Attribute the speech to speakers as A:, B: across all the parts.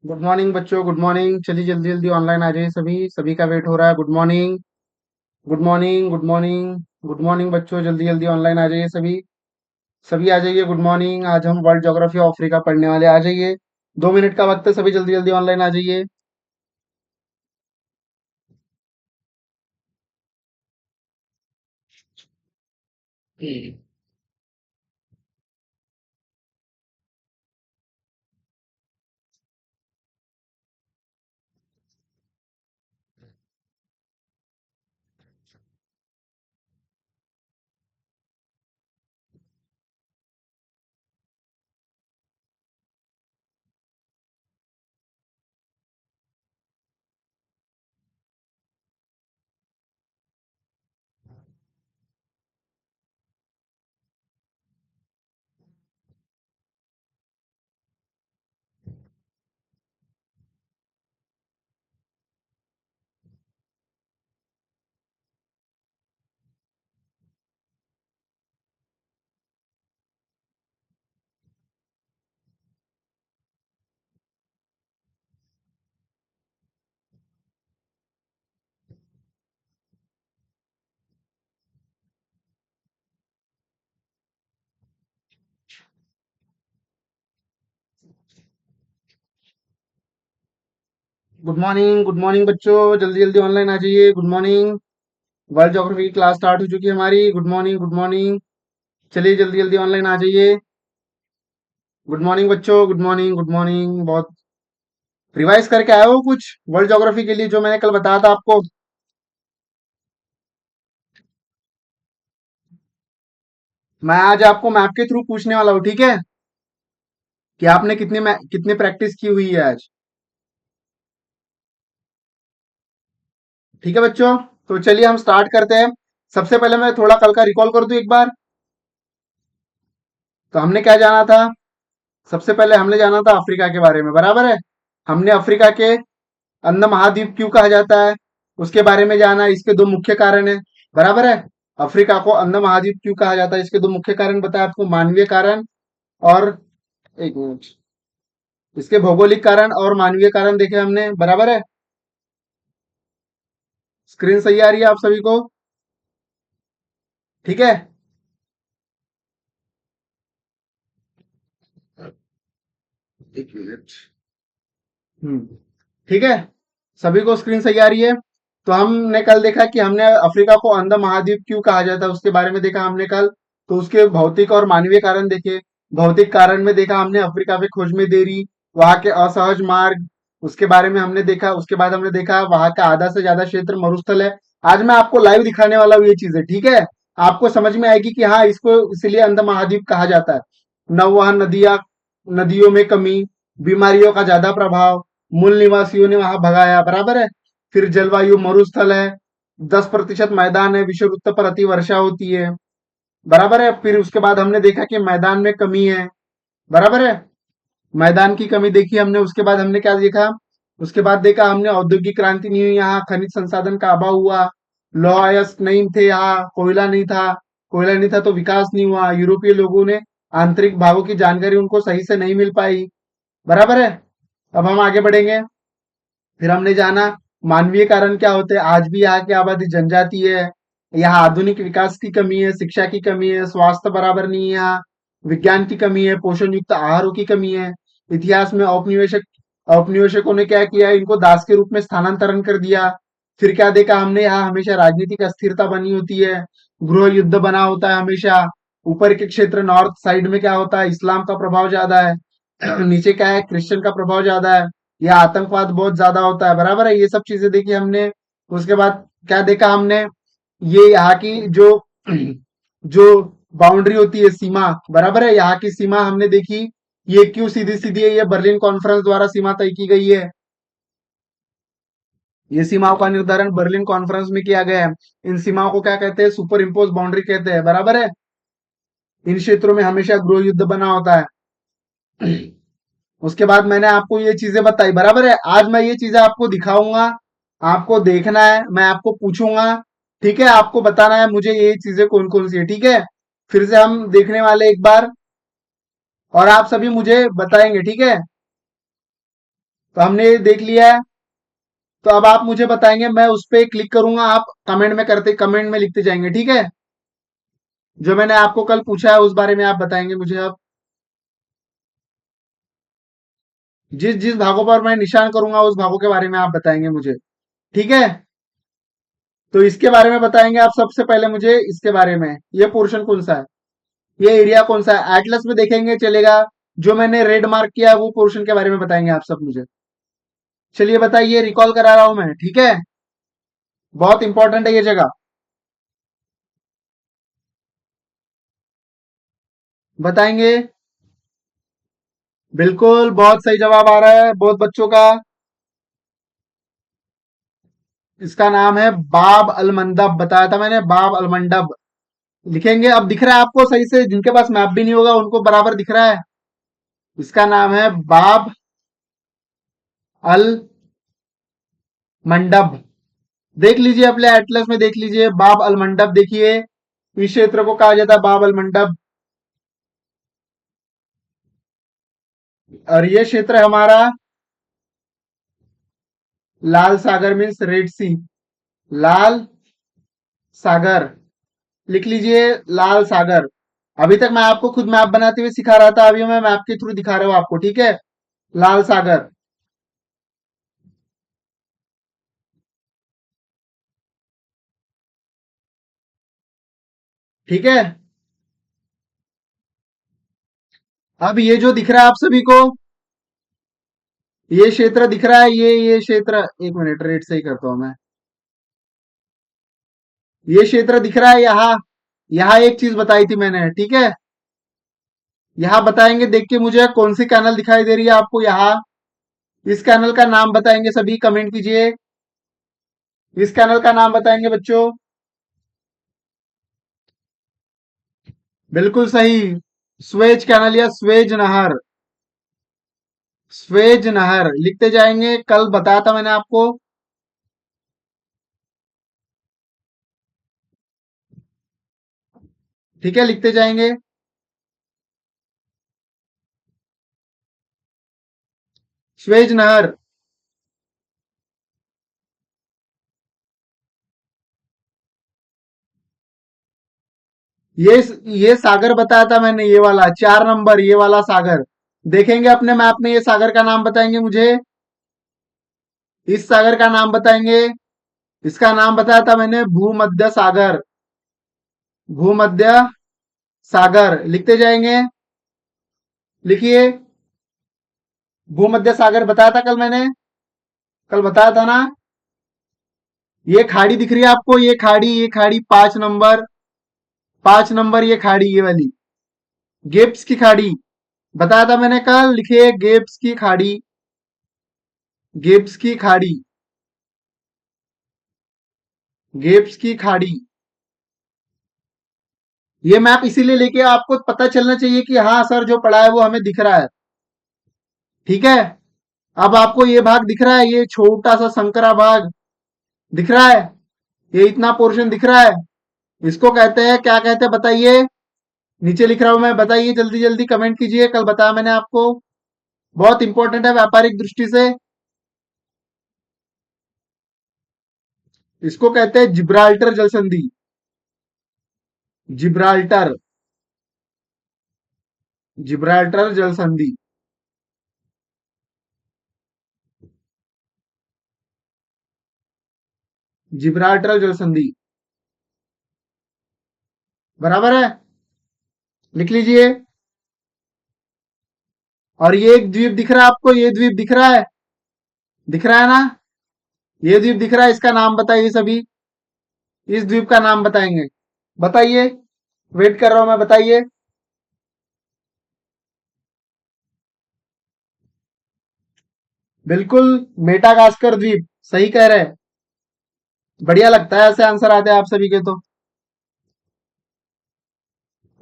A: Good morning बच्चों, good morning. चलिए जल्दी जल्दी ऑनलाइन आ जाइए, सभी सभी का वेट हो रहा है। Good morning, good morning, good morning, good morning बच्चों, जल्दी जल्दी ऑनलाइन आ जाइए सभी। सभी आ जाइए, गुड मॉर्निंग। आज हम वर्ल्ड ज्योग्राफी ऑफ अफ्रीका पढ़ने वाले, आ जाइए। 2 मिनट का वक्त है, सभी जल्दी जल्दी ऑनलाइन आ जाइए। गुड मॉर्निंग बच्चों, जल्दी जल्दी ऑनलाइन आ जाइए। Good morning. वर्ल्ड ज्योग्राफी की क्लास स्टार्ट हो चुकी है हमारी। Good morning, good morning. चलिए जल्दी जल्दी ऑनलाइन आ जाइए। गुड मॉर्निंग बच्चों, गुड मॉर्निंग, गुड मॉर्निंग। बहुत रिवाइज करके आए हो कुछ वर्ल्ड ज्योग्राफी के लिए, जो मैंने कल बताया था आपको? मैं आज आपको मैप के थ्रू पूछने वाला हूँ, ठीक है? कि आपने कितने प्रैक्टिस की हुई है आज। ठीक है बच्चों, तो चलिए हम स्टार्ट करते हैं। सबसे पहले मैं थोड़ा कल का रिकॉल कर दूं एक बार। तो हमने क्या जाना था? सबसे पहले हमने जाना था अफ्रीका के बारे में, बराबर है। हमने अफ्रीका के अंध महाद्वीप क्यों कहा जाता है उसके बारे में जाना। इसके दो मुख्य कारण है, बराबर है। अफ्रीका को अंध महाद्वीप क्यों कहा जाता है, इसके दो मुख्य कारण बताया आपको, मानवीय कारण और, एक मिनट, इसके भौगोलिक कारण और मानवीय कारण देखे हमने, बराबर है। स्क्रीन सही आ रही है आप सभी को? ठीक है। एक मिनट। हम्म। ठीक है, सभी को स्क्रीन सही आ रही है? तो हमने कल देखा कि हमने अफ्रीका को अंध महाद्वीप क्यों कहा जाता है उसके बारे में देखा हमने कल। तो उसके भौतिक और मानवीय कारण देखे। भौतिक कारण में देखा हमने अफ्रीका में खोज में देरी, वहां के असहज मार्ग, उसके बारे में हमने देखा। उसके बाद हमने देखा वहां का आधा से ज्यादा क्षेत्र मरुस्थल है। आज मैं आपको लाइव दिखाने वाला हूँ ये चीजें, ठीक है? आपको समझ में आएगी कि हाँ, इसको इसलिए अंध महाद्वीप कहा जाता है। नौवहन नदियां, नदियों में कमी, बीमारियों का ज्यादा प्रभाव, मूल निवासियों ने वहां भगाया, बराबर है। फिर जलवायु मरुस्थल है, 10% मैदान है, विषुववृत्त पर अति वर्षा होती है, बराबर है। फिर उसके बाद हमने देखा कि मैदान में कमी है, बराबर है। मैदान की कमी देखी हमने। उसके बाद हमने क्या देखा? उसके बाद देखा हमने औद्योगिक क्रांति नहीं हुई यहाँ, खनिज संसाधन का अभाव हुआ, लौह अयस्क नहीं थे यहाँ, कोयला नहीं था। कोयला नहीं था तो विकास नहीं हुआ। यूरोपीय लोगों ने आंतरिक भावों की जानकारी उनको सही से नहीं मिल पाई, बराबर है। अब हम आगे बढ़ेंगे। फिर हमने जाना मानवीय कारण क्या होते हैं। आज भी यहाँ की आबादी जनजाति है। यहाँ आधुनिक विकास की कमी है, शिक्षा की कमी है, स्वास्थ्य बराबर नहीं है यहाँ, विज्ञान की कमी है, पोषण युक्त आहारों की कमी है। इतिहास में औपनिवेशकों ने क्या किया, इनको दास के रूप में स्थानांतरण कर दिया। फिर क्या देखा हमने, यहाँ हमेशा राजनीतिक अस्थिरता बनी होती है, गृह युद्ध बना होता है हमेशा। ऊपर के क्षेत्र नॉर्थ साइड में क्या होता है, इस्लाम का प्रभाव ज्यादा है। नीचे क्या है, क्रिश्चियन का प्रभाव ज्यादा है, या आतंकवाद बहुत ज्यादा होता है, बराबर है। ये सब चीजें देखी हमने। उसके बाद क्या देखा हमने, ये यहाँ की जो जो बाउंड्री होती है, सीमा, बराबर है, यहाँ की सीमा हमने देखी। ये क्यों सीधी सीधी है, ये बर्लिन कॉन्फ्रेंस द्वारा सीमा तय की गई है। ये सीमाओं का निर्धारण बर्लिन कॉन्फ्रेंस में किया गया है। इन सीमाओं को क्या कहते हैं, सुपर इम्पोज बाउंड्री कहते हैं, बराबर है। इन क्षेत्रों में हमेशा गृह युद्ध बना होता है। उसके बाद मैंने आपको ये चीजें बताई, बराबर है। आज मैं ये चीजें आपको दिखाऊंगा, आपको देखना है, मैं आपको पूछूंगा, ठीक है? आपको बताना है मुझे ये चीजें कौन कौन सी है, ठीक है? फिर से हम देखने वाले एक बार, और आप सभी मुझे बताएंगे, ठीक है? तो हमने ये देख लिया है। तो अब आप मुझे बताएंगे, मैं उस पर क्लिक करूंगा, आप कमेंट में लिखते जाएंगे, ठीक है। जो मैंने आपको कल पूछा है उस बारे में आप बताएंगे मुझे अब। जिस जिस भागों पर मैं निशान करूंगा उस भागों के बारे में आप बताएंगे मुझे, ठीक है। तो इसके बारे में बताएंगे आप सबसे पहले मुझे, इसके बारे में, ये पोर्शन कौन सा है, ये एरिया कौन सा है, एटलस में देखेंगे चलेगा। जो मैंने रेड मार्क किया है वो पोर्शन के बारे में बताएंगे आप सब मुझे। चलिए बताइए, रिकॉल करा रहा हूं मैं, ठीक है। बहुत इंपॉर्टेंट है ये जगह, बताएंगे। बिल्कुल, बहुत सही जवाब आ रहा है बहुत बच्चों का। इसका नाम है बाब अल मंदब, बताया था मैंने, बाब अल मंडब। लिखेंगे, अब दिख रहा है आपको सही से, जिनके पास मैप भी नहीं होगा उनको बराबर दिख रहा है। इसका नाम है बाब अल मंडब। देख लीजिए अपने एटलस में, देख लीजिए बाब अल मंडब, देखिए इस क्षेत्र को कहा जाता है बाब अल मंडब। और ये क्षेत्र हमारा लाल सागर मीन्स रेड सी, लाल सागर, लिख लीजिए लाल सागर। अभी तक मैं आपको खुद मैप बनाते हुए सिखा रहा था, अभी मैं मैप के थ्रू दिखा रहा हूं आपको, ठीक है। लाल सागर, ठीक है। अब ये जो दिख रहा है आप सभी को, ये क्षेत्र दिख रहा है, ये क्षेत्र, एक मिनट रेड से ही करता हूं मैं। ये क्षेत्र दिख रहा है यहाँ, यहाँ एक चीज बताई थी मैंने, ठीक है। यहाँ बताएंगे, देख के मुझे कौन सी कैनल दिखाई दे रही है आपको यहाँ। इस कैनल का नाम बताएंगे सभी, कमेंट कीजिए। इस कैनल का नाम बताएंगे बच्चों। बिल्कुल सही, स्वेज कैनल या स्वेज नहर, स्वेज नहर लिखते जाएंगे, कल बताया था मैंने आपको। ठीक है, लिखते जाएंगे। स्वेज नहर, ये ये सागर बताया था मैंने, ये वाला 4 नंबर, ये वाला सागर। देखेंगे अपने मैप में, ये सागर का नाम बताएंगे मुझे, इस सागर का नाम बताएंगे। इसका नाम बताया था मैंने, भूमध्य सागर, भूमध्य सागर लिखते जाएंगे। लिखिए, भूमध्य सागर बताया था कल मैंने, कल बताया था ना। ये खाड़ी दिख रही है आपको, ये खाड़ी, ये खाड़ी 5 नंबर, 5 नंबर ये खाड़ी, ये वाली गेप्स की खाड़ी, बताया था मैंने कल। लिखिए गेप्स की खाड़ी, गेप्स की खाड़ी, गेप्स की खाड़ी। ये मैप इसीलिए लेके आपको पता चलना चाहिए कि हाँ सर जो पढ़ा है वो हमें दिख रहा है, ठीक है। अब आपको ये भाग दिख रहा है, ये छोटा सा संकरा भाग दिख रहा है, ये इतना पोर्शन दिख रहा है, इसको कहते हैं, क्या कहते हैं बताइए। नीचे लिख रहा हूं मैं, बताइए जल्दी जल्दी कमेंट कीजिए, कल बताया मैंने आपको, बहुत इंपॉर्टेंट है व्यापारिक दृष्टि से। इसको कहते हैं जिब्राल्टर जल संधि, जिब्राल्टर, जिब्राल्टर जल संधि, जिब्राल्टर जल संधि, बराबर है, लिख लीजिए। और ये एक द्वीप दिख रहा है आपको, ये द्वीप दिख रहा है, दिख रहा है ना, ये द्वीप दिख रहा है, इसका नाम बताइए सभी, इस द्वीप का नाम बताएंगे, बताइए, वेट कर रहा हूं मैं, बताइए। बिल्कुल, मेटागास्कर द्वीप, सही कह रहे हैं। बढ़िया लगता है ऐसे आंसर आते हैं आप सभी के तो।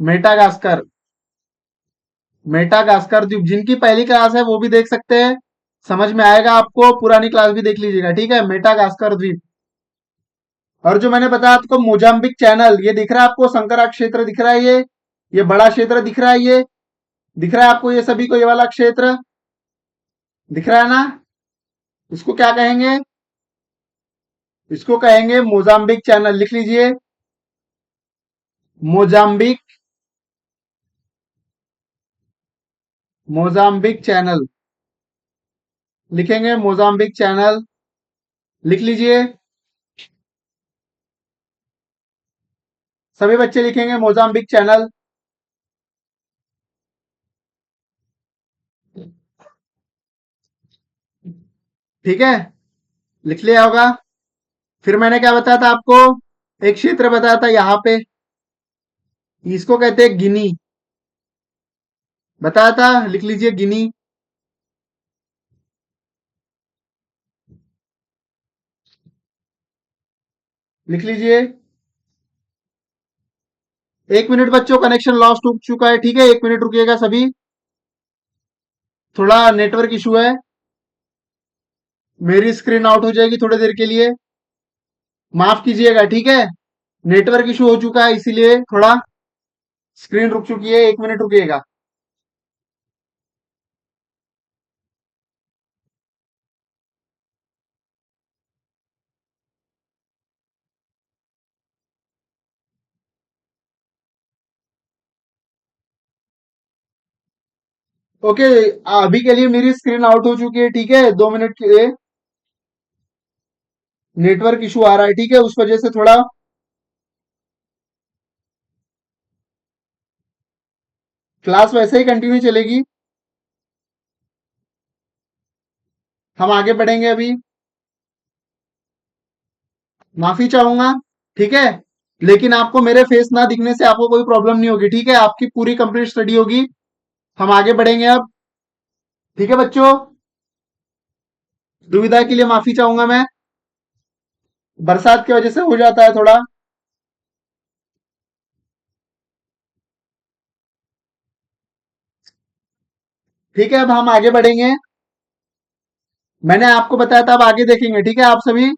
A: मेटागास्कर, मेटागास्कर द्वीप, जिनकी पहली क्लास है वो भी देख सकते हैं, समझ में आएगा आपको, पुरानी क्लास भी देख लीजिएगा, ठीक है। मेटागास्कर द्वीप। और जो मैंने बताया आपको मोजाम्बिक चैनल, ये दिख रहा है आपको, संकरा क्षेत्र दिख रहा है, ये बड़ा क्षेत्र दिख रहा है, ये दिख रहा है आपको, ये सभी को, ये वाला क्षेत्र दिख रहा है ना। इसको क्या कहेंगे? इसको कहेंगे मोजाम्बिक चैनल। लिख लीजिए, मोजाम्बिक, मोजाम्बिक चैनल। लिखेंगे मोजाम्बिक चैनल। लिख लीजिए, सभी बच्चे लिखेंगे मोजाम्बिक चैनल। ठीक है, लिख लिया होगा। फिर मैंने क्या बताया था आपको? एक क्षेत्र बताया था यहां पे, इसको कहते हैं गिनी। बताया था, लिख लीजिए गिनी। लिख लीजिए। 1 मिनट बच्चों, कनेक्शन लॉस्ट हो चुका है। ठीक है, 1 मिनट रुकिएगा सभी, थोड़ा नेटवर्क इशू है। मेरी स्क्रीन आउट हो जाएगी थोड़ी देर के लिए, माफ कीजिएगा। ठीक है, नेटवर्क इशू हो चुका है, इसीलिए थोड़ा स्क्रीन रुक चुकी है। 1 मिनट रुकिएगा। ओके, अभी के लिए मेरी स्क्रीन आउट हो चुकी है। ठीक है, 2 मिनट के लिए नेटवर्क इशू आ रहा है। ठीक है, उस वजह से थोड़ा क्लास वैसे ही कंटिन्यू चलेगी, हम आगे बढ़ेंगे अभी। माफी चाहूंगा। ठीक है, लेकिन आपको मेरे फेस ना दिखने से आपको कोई प्रॉब्लम नहीं होगी। ठीक है, आपकी पूरी कंप्लीट स्टडी होगी। हम आगे बढ़ेंगे अब। ठीक है बच्चों, दुविधा के लिए माफी चाहूंगा मैं, बरसात की वजह से हो जाता है थोड़ा। ठीक है, अब हम आगे बढ़ेंगे। मैंने आपको बताया था, अब आगे देखेंगे। ठीक है, आप सभी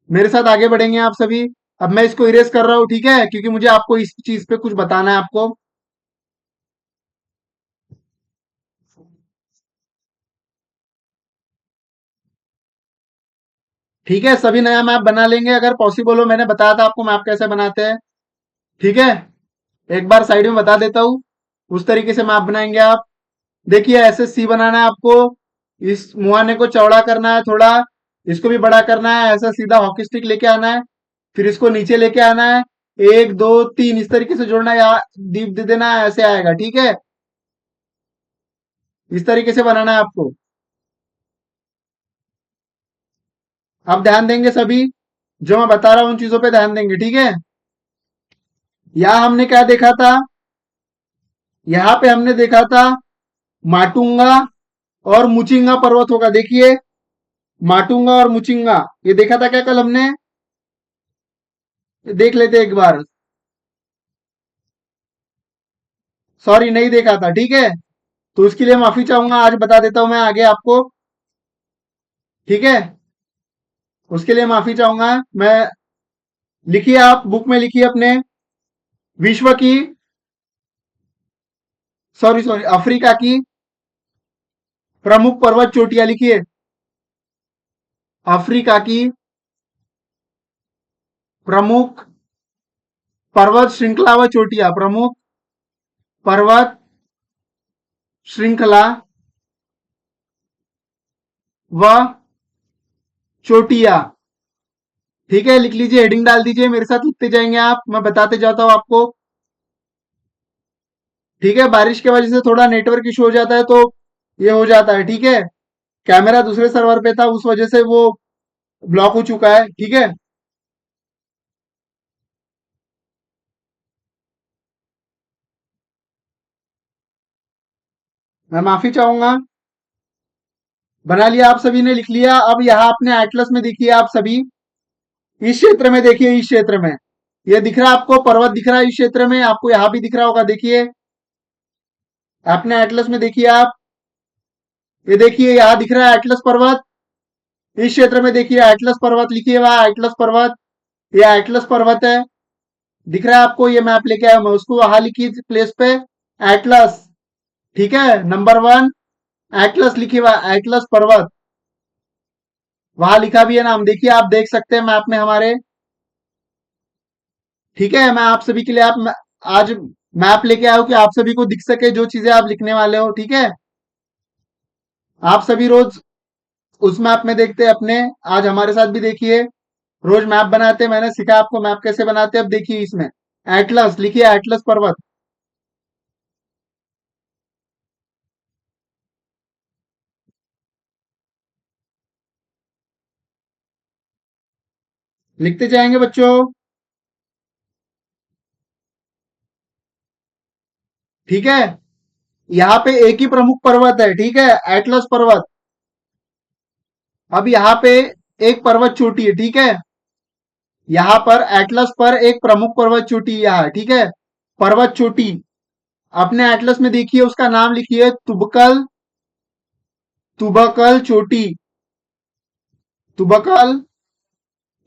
A: मेरे साथ आगे बढ़ेंगे, आप सभी। अब मैं इसको इरेज कर रहा हूं। ठीक है, क्योंकि मुझे आपको इस चीज पे कुछ बताना है आपको। ठीक है, सभी नया मैप बना लेंगे अगर पॉसिबल हो। मैंने बताया था आपको मैप कैसे बनाते हैं। ठीक है, एक बार साइड में बता देता हूं, उस तरीके से मैप बनाएंगे आप। देखिए, ऐसे सी बनाना है आपको, इस मुहाने को चौड़ा करना है थोड़ा, इसको भी बड़ा करना है, ऐसा सीधा हॉकी स्टिक लेके आना है, फिर इसको नीचे लेके आना है, 1 2 3 इस तरीके से जोड़ना है, या दीप दे देना है, ऐसे आएगा। ठीक है, इस तरीके से बनाना है आपको। अब ध्यान देंगे सभी, जो मैं बता रहा हूं उन चीजों पे ध्यान देंगे। ठीक है, यहां हमने क्या देखा था? यहां पे हमने देखा था माटुंगा और मुचिंगा पर्वत होगा। देखिए, माटुंगा और मुचिंगा, ये देखा था क्या कल हमने? देख लेते एक बार। सॉरी, नहीं देखा था। ठीक है, तो उसके लिए माफी चाहूंगा, आज बता देता हूं मैं आगे आपको। ठीक है, उसके लिए माफी चाहूंगा मैं। लिखिए, आप बुक में लिखिए अपने, विश्व की, सॉरी सॉरी, अफ्रीका की प्रमुख पर्वत चोटियां। लिखिए, अफ्रीका की प्रमुख पर्वत श्रृंखला व चोटियां, प्रमुख पर्वत श्रृंखला व चोटियां। ठीक है, लिख लीजिए, हेडिंग डाल दीजिए, मेरे साथ लिखते जाएंगे आप, मैं बताते जाता हूं आपको। ठीक है, बारिश की वजह से थोड़ा नेटवर्क इशू हो जाता है, तो ये हो जाता है। ठीक है, कैमरा दूसरे सर्वर पे था, उस वजह से वो ब्लॉक हो चुका है। ठीक है, मैं माफी चाहूंगा। बना लिया आप सभी ने, लिख लिया। अब यहाँ अपने एटलस में देखिए आप सभी, इस क्षेत्र में देखिए, इस क्षेत्र में ये दिख रहा है आपको, पर्वत दिख रहा है इस क्षेत्र में, आपको यहाँ भी दिख रहा होगा। देखिए, अपने एटलस में देखिए आप, ये देखिए यहाँ दिख रहा है एटलस पर्वत। इस क्षेत्र में देखिए एटलस पर्वत, लिखिए वहां एटलस पर्वत, ये एटलस पर्वत है। दिख रहा है आपको? ये मैप लेके आया मैं, उसको वहां लिखिए प्लेस पे, एटलस। ठीक है, नंबर 1 एटलस लिखिए वहां, एटलस पर्वत। वहां लिखा भी है नाम, देखिए आप देख सकते हैं मैप में हमारे। ठीक है, मैं आप सभी के लिए आज मैप लेके आया हूं कि आप सभी को दिख सके जो चीजें आप लिखने वाले हो। ठीक है, आप सभी रोज उस मैप में देखते हैं अपने, आज हमारे साथ भी देखिए, रोज मैप बनाते हैं। मैंने सिखा आपको मैप कैसे बनाते हैं। अब देखिए इसमें एटलस लिखिए, एटलस पर्वत। लिखते जाएंगे बच्चों। ठीक है, यहाँ पे एक ही प्रमुख पर्वत है, ठीक है, एटलस पर्वत। अब यहाँ पे एक पर्वत चोटी है, ठीक है, यहाँ पर एटलस पर एक प्रमुख पर्वत चोटी यहाँ है, ठीक है, पर्वत चोटी। अपने एटलस में देखिए उसका नाम लिखिए, तुबकल, तुबकल चोटी, तुबकल।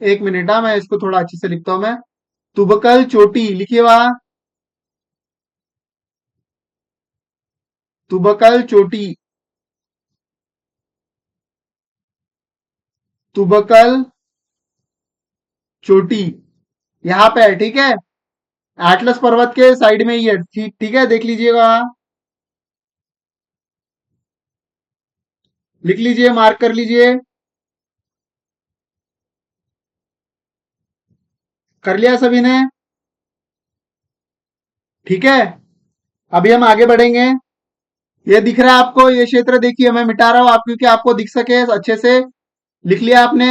A: एक मिनट, मैं इसको थोड़ा अच्छे से लिखता हूं मैं। तुबकल चोटी लिखिए वहां, तुबकल चोटी, तुबकल चोटी यहाँ पे है, ठीक है, एटलस पर्वत के साइड में ही है। ठीक ठीक है, देख लीजिएगा वहां, लिख लीजिए, मार्क कर लीजिए। कर लिया सभी ने? ठीक है, अभी हम आगे बढ़ेंगे। ये दिख रहा है आपको, ये क्षेत्र देखिए, मैं मिटा रहा हूं आप क्योंकि आपको दिख सके अच्छे से। लिख लिया आपने?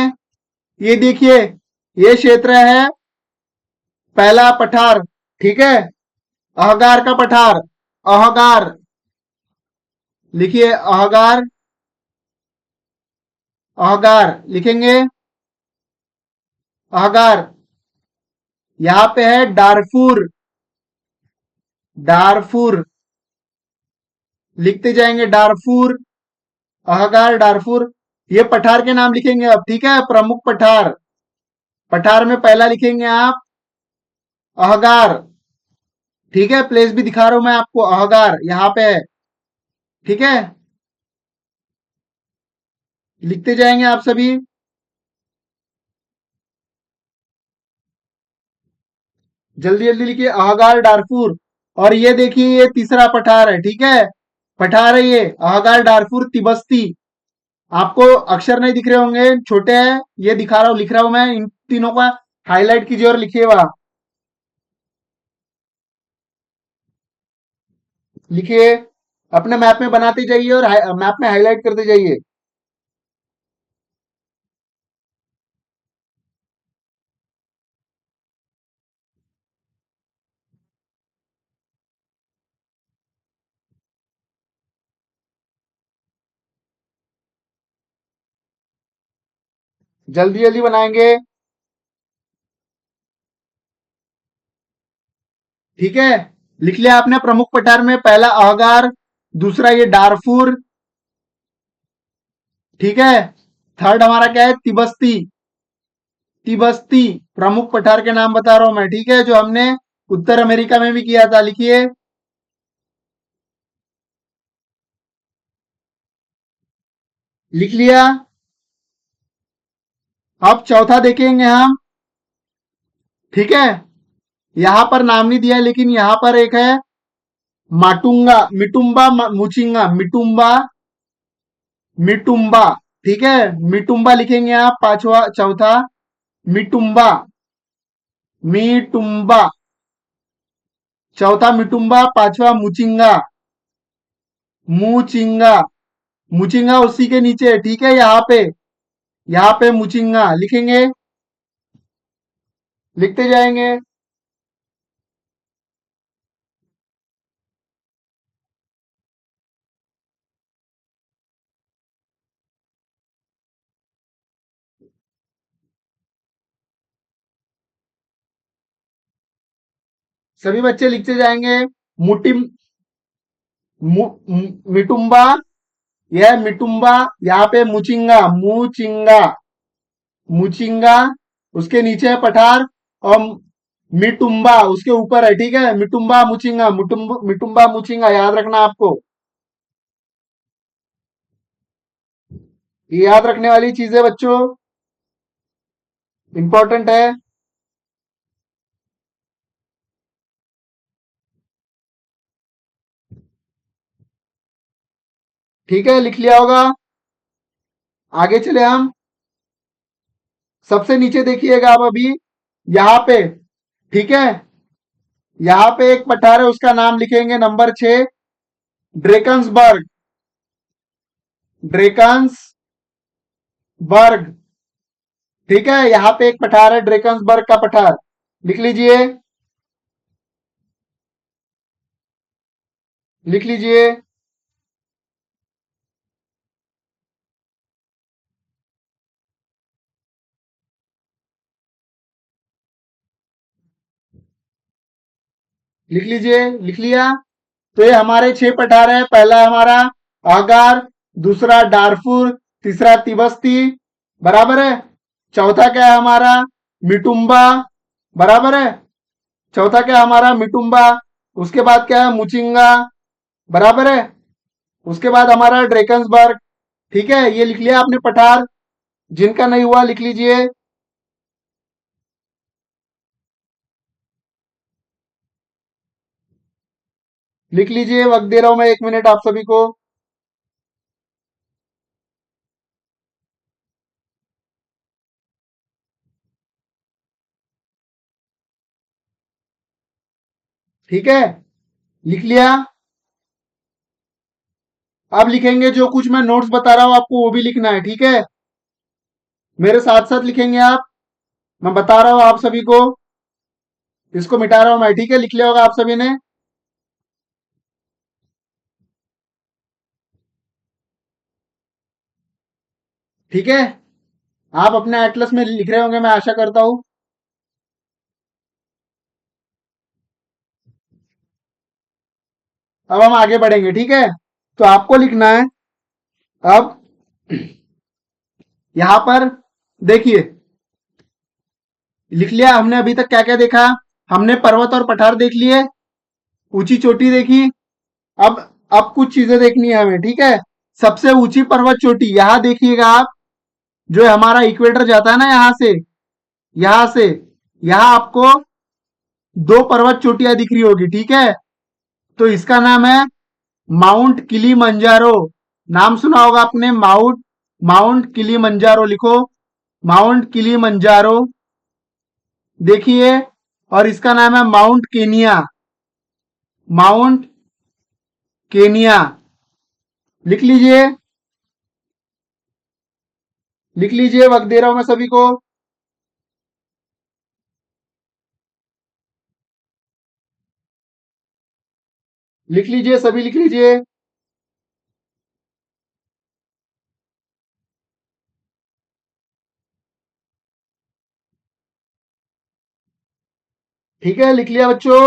A: ये देखिए, ये क्षेत्र है पहला पठार, ठीक है, अहगार का पठार, अहगार। लिखिए अहगार, अहगार लिखेंगे, अहगार। यहां पे है डारफूर, डारफूर लिखते जाएंगे, डारफूर, अहगार, डारफूर। ये पठार के नाम लिखेंगे अब, ठीक है, प्रमुख पठार। पठार में पहला लिखेंगे आप अहगार, ठीक है, प्लेस भी दिखा रहा हूं मैं आपको, अहगार यहां पे है, ठीक है, लिखते जाएंगे आप सभी। जल्दी जल्दी लिखिए, अहगार, डारफूर। और ये देखिए, ये तीसरा पठार है, ठीक है, पठार है ये, अहगार, डारफूर, तिबस्ती। आपको अक्षर नहीं दिख रहे होंगे, छोटे हैं, ये दिखा रहा हूं, लिख रहा हूं मैं, इन तीनों का हाईलाइट कीजिए और लिखिए वहां, लिखिए, अपने मैप में बनाते जाइए और मैप में हाईलाइट करते जाइए। जल्दी जल्दी बनाएंगे, ठीक है, लिख लिया आपने। प्रमुख पठार में पहला अहगार, दूसरा ये डारफूर, ठीक है, थर्ड हमारा क्या है, तिबस्ती, तिबस्ती प्रमुख पठार के नाम बता रहा हूं मैं, ठीक है, जो हमने उत्तर अमेरिका में भी किया था। लिखिए, लिख लिया। अब चौथा देखेंगे हम, ठीक है, यहां पर नाम नहीं दिया है, लेकिन यहां पर एक है माटुंगा, मिटुंबा, मुचिंगा, मिटुंबा, मिटुंबा, ठीक है, मिटुंबा लिखेंगे आप, पांचवा चौथा, मिटुंबा, मिटुंबा, चौथा मिटुंबा, पांचवा मुचिंगा, मुचिंगा, मुचिंगा उसी के नीचे है, ठीक है, यहाँ पे मुचिंगा लिखेंगे, लिखते जाएंगे। सभी बच्चे लिखते जाएंगे। मुटिम, मिटुंबा, यह मिटुंबा, यहाँ पे मुचिंगा, मुचिंगा, मुचिंगा, उसके नीचे है पठार, और मिटुंबा उसके ऊपर है, ठीक है, मिटुंबा मुचिंगा, मिटुंबा मुचिंगा याद रखना आपको। ये याद रखने वाली चीज है बच्चों, इंपॉर्टेंट है। ठीक है, लिख लिया होगा। आगे चले हम। सबसे नीचे देखिएगा आप अभी, यहाँ पे, ठीक है, यहाँ पे एक पठार है, उसका नाम लिखेंगे नंबर 6, ड्रेकन्सबर्ग। ड्रेकन्सबर्ग, ठीक है, यहाँ पे एक पठार है, ड्रेकन्सबर्ग का पठार, लिख लीजिए। लिख लीजिए। लिख लीजिए। लिख लिया। तो ये हमारे 6 पठार है। पहला हमारा आगार, दूसरा डारफुर, तीसरा तिबस्ती, बराबर है। चौथा क्या है हमारा, मिटुम्बा, बराबर है। चौथा क्या है हमारा, मिटुम्बा। उसके बाद क्या है, मुचिंगा, बराबर है। उसके बाद हमारा ड्रेकन्सबर्ग। ठीक है, ये लिख लिया आपने पठार। जिनका नहीं हुआ लिख लीजिए। लिख लीजिए, वक्त दे रहा हूं मैं 1 मिनट आप सभी को। ठीक है, लिख लिया। अब लिखेंगे जो कुछ मैं नोट्स बता रहा हूं आपको वो भी लिखना है, ठीक है। मेरे साथ साथ लिखेंगे आप। मैं बता रहा हूं आप सभी को, इसको मिटा रहा हूं मैं, ठीक है। लिख लिया होगा आप सभी ने। ठीक है, आप अपने एटलस में लिख रहे होंगे, मैं आशा करता हूं। अब हम आगे बढ़ेंगे, ठीक है। तो आपको लिखना है अब, यहां पर देखिए, लिख लिया हमने। अभी तक क्या क्या देखा, हमने पर्वत और पठार देख लिए, ऊंची चोटी देखी। अब अब कुछ चीजें देखनी है हमें, ठीक है। सबसे ऊंची पर्वत चोटी यहां देखिएगा आप, जो हमारा इक्वेटर जाता है ना, यहां से यहां आपको दो पर्वत चोटियां दिख रही होगी, ठीक है। तो इसका नाम है माउंट किलीमंजारो। नाम सुना होगा आपने, माउंट माउंट किलीमंजारो, लिखो माउंट किलीमंजारो, देखिए। और इसका नाम है माउंट केनिया। माउंट केनिया, लिख लीजिए। लिख लीजिए, वक्त दे रहा हूं मैं सभी को। लिख लीजिए, सभी लिख लीजिए। ठीक है, लिख लिया बच्चों।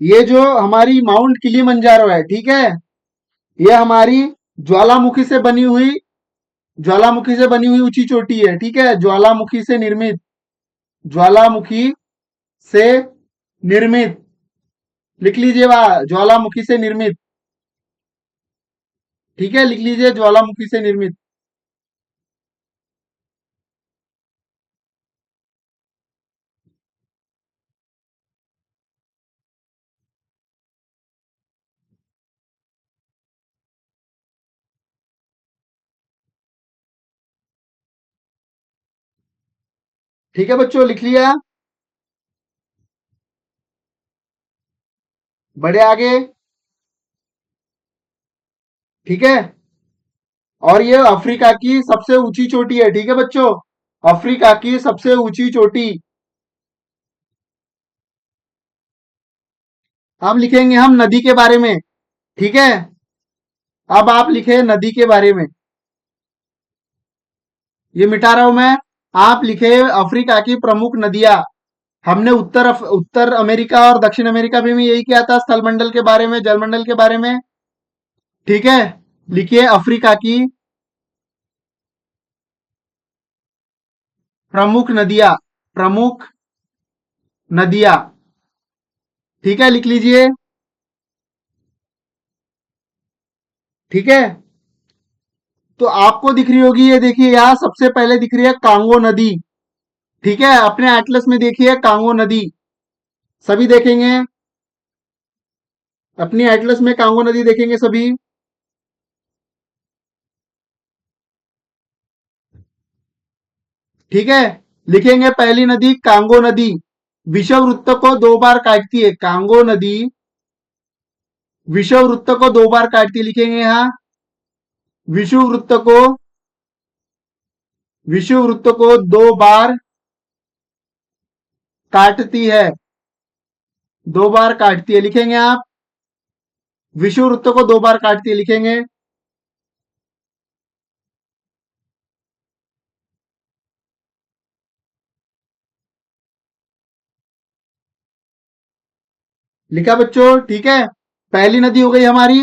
A: ये जो हमारी माउंट किलीमंजारो है, ठीक है, ये हमारी ज्वालामुखी से बनी हुई ज्वालामुखी से बनी हुई ऊंची चोटी है, ठीक है। ज्वालामुखी से निर्मित, ज्वालामुखी से निर्मित, लिख लीजिए वहां, ज्वालामुखी से निर्मित। ठीक है, लिख लीजिए, ज्वालामुखी से निर्मित। ठीक है बच्चों, लिख लिया। बढ़े आगे, ठीक है। और ये अफ्रीका की सबसे ऊंची चोटी है, ठीक है बच्चों। अफ्रीका की सबसे ऊंची चोटी। अब लिखेंगे हम नदी के बारे में, ठीक है। अब आप लिखे नदी के बारे में, ये मिटा रहा हूं मैं। आप लिखे अफ्रीका की प्रमुख नदियां। हमने उत्तर अमेरिका और दक्षिण अमेरिका में भी यही किया था, स्थल मंडल के बारे में, जलमंडल के बारे में, ठीक है। लिखिए अफ्रीका की प्रमुख नदियां, प्रमुख नदियां, ठीक है, लिख लीजिए। ठीक है। तो आपको दिख रही होगी, ये देखिए यहाँ सबसे पहले दिख रही है कांगो नदी। ठीक है, अपने एटलस में देखिए कांगो नदी, सभी देखेंगे, अपनी एटलस में कांगो नदी देखेंगे सभी। ठीक है, लिखेंगे पहली नदी कांगो नदी, विषुव वृत्त को दो बार काटती है। कांगो नदी विषुव वृत्त को दो बार काटती है, लिखेंगे यहाँ विषुव वृत्त को, विषुव वृत्त को दो बार काटती है, दो बार काटती है, लिखेंगे आप विषुव वृत्त को दो बार काटती है, लिखेंगे। लिखा बच्चों? ठीक है, पहली नदी हो गई हमारी।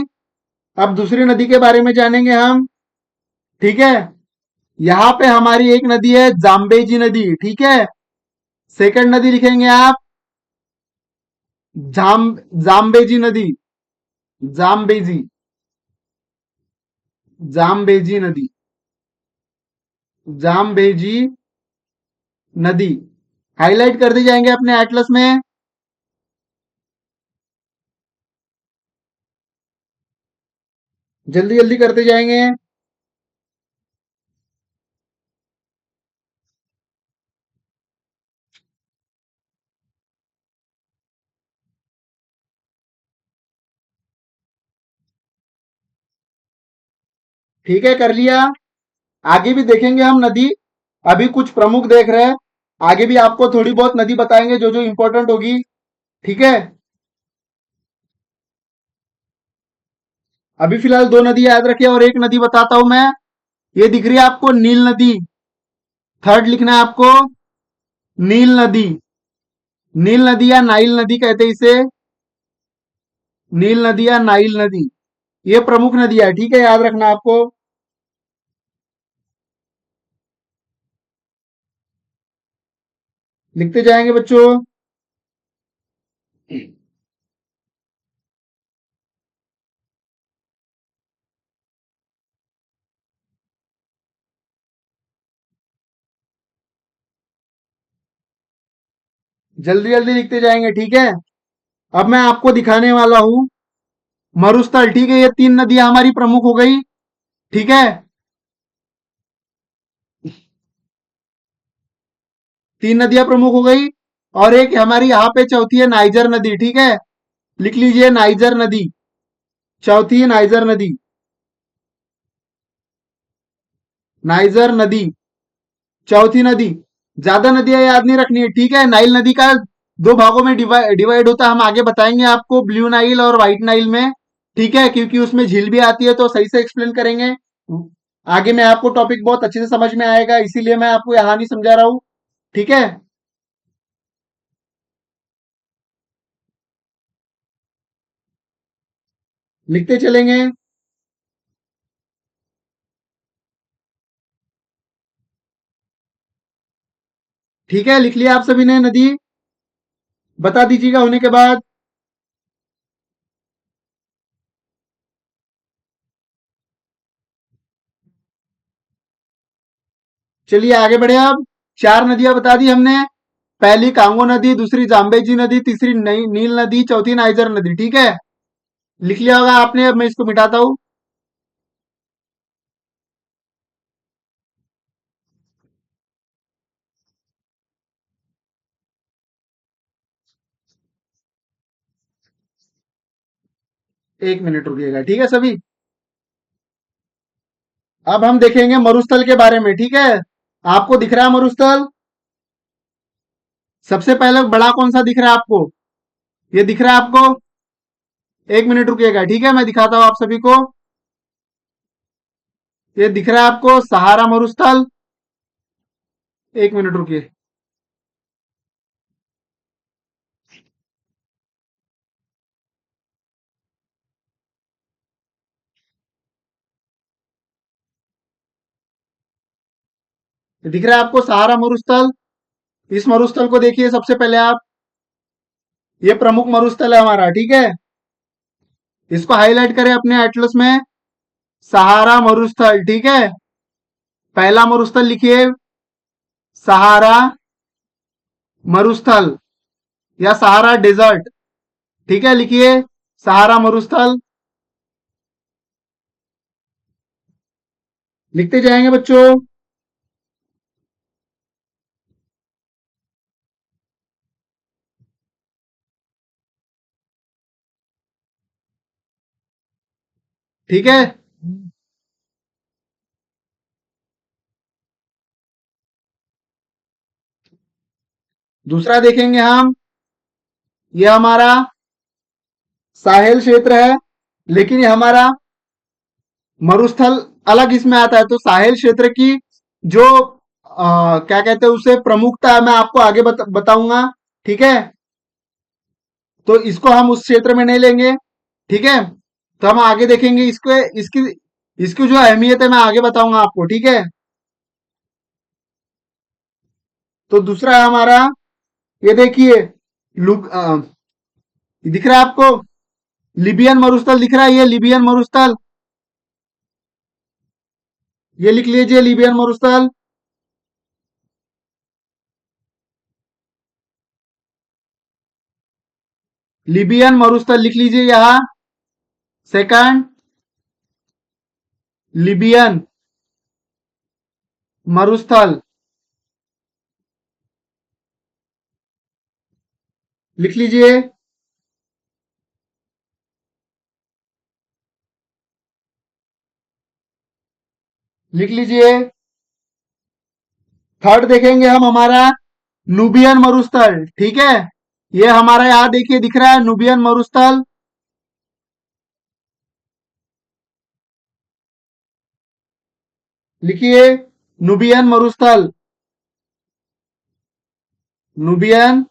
A: अब दूसरी नदी के बारे में जानेंगे हम। ठीक है, यहां पे हमारी एक नदी है जाम्बेजी नदी। ठीक है, सेकंड नदी लिखेंगे आप जाम्बेजी नदी, जाम्बेजी, जाम्बेजी नदी, जाम्बेजी नदी हाईलाइट कर दी जाएंगे अपने एटलस में। जल्दी जल्दी करते जाएंगे। ठीक है, कर लिया। आगे भी देखेंगे हम नदी, अभी कुछ प्रमुख देख रहे हैं, आगे भी आपको थोड़ी बहुत नदी बताएंगे जो जो इंपॉर्टेंट होगी। ठीक है, अभी फिलहाल दो नदी याद रखिए और एक नदी बताता हूं मैं। ये दिख रही है आपको नील नदी, थर्ड लिखना है आपको नील नदी, नील नदी या नाइल नदी कहते हैं इसे, नील नदी या नाइल नदी, ये प्रमुख नदी है। ठीक है, याद रखना आपको। लिखते जाएंगे बच्चों। जल्दी जल्दी लिखते जाएंगे। ठीक है, अब मैं आपको दिखाने वाला हूं मरुस्थल। ठीक है, ये तीन नदियां हमारी प्रमुख हो गई। ठीक है, तीन नदियां प्रमुख हो गई, और एक हमारी यहाँ पे चौथी है नाइजर नदी। ठीक है, लिख लीजिए नाइजर नदी, चौथी है नाइजर नदी, नाइजर नदी चौथी नदी। ज्यादा नदियां याद नहीं रखनी है। ठीक है, नाइल नदी का दो भागों में डिवाइड होता है, हम आगे बताएंगे आपको ब्लू नाइल और व्हाइट नाइल में। ठीक है, क्योंकि उसमें झील भी आती है तो सही से एक्सप्लेन करेंगे आगे में, आपको टॉपिक बहुत अच्छे से समझ में आएगा, इसीलिए मैं आपको यहां नहीं समझा रहा हूं। ठीक है, लिखते चलेंगे। ठीक है, लिख लिया आप सभी ने नदी, बता दीजिएगा होने के बाद। चलिए आगे बढ़े। अब चार नदियां बता दी हमने, पहली कांगो नदी, दूसरी जाम्बेजी नदी, तीसरी नील नदी, चौथी नाइजर नदी। ठीक है, लिख लिया होगा आपने। अब मैं इसको मिटाता हूं। 1 मिनट रुकिएगा। ठीक है सभी, अब हम देखेंगे मरुस्थल के बारे में। ठीक है, आपको दिख रहा है मरुस्थल? सबसे पहले बड़ा कौन सा दिख रहा है आपको? ये दिख रहा है आपको? 1 मिनट रुकिएगा। ठीक है, मैं दिखाता हूं आप सभी को। ये दिख रहा है आपको सहारा मरुस्थल? 1 मिनट रुकिए। ये दिख रहा है आपको सहारा मरुस्थल? इस मरुस्थल को देखिए सबसे पहले आप, ये प्रमुख मरुस्थल है हमारा। ठीक है, इसको हाईलाइट करें अपने एटलस में। सहारा मरुस्थल, ठीक है। पहला मरुस्थल लिखिए सहारा मरुस्थल या सहारा डेजर्ट, ठीक है, लिखिए सहारा मरुस्थल। लिखते जाएंगे बच्चों। ठीक है। दूसरा देखेंगे हम, ये हमारा साहेल क्षेत्र है, लेकिन ये हमारा मरुस्थल अलग इसमें आता है। तो साहेल क्षेत्र की जो क्या कहते हैं उसे प्रमुखता है, मैं आपको आगे बताऊंगा, ठीक है। तो इसको हम उस क्षेत्र में नहीं लेंगे, ठीक है। तो हम आगे देखेंगे इसको, इसकी इसकी जो अहमियत है मैं आगे बताऊंगा आपको, ठीक है। तो दूसरा है हमारा, ये देखिए दिख रहा है आपको लिबियन मरुस्थल दिख रहा है, ये लिबियन मरुस्थल, ये लिख लीजिए लिबियन मरुस्थल। लिबियन मरुस्थल लिख लीजिए यहां। सेकंड, लिबियन मरुस्थल लिख लीजिए। लिख लीजिए। थर्ड देखेंगे हम हमारा नुबियन मरुस्थल, ठीक है। ये हमारा यहां देखिए दिख रहा है नुबियन मरुस्थल। लिखिए नुबियन मरुस्थल। नुबियन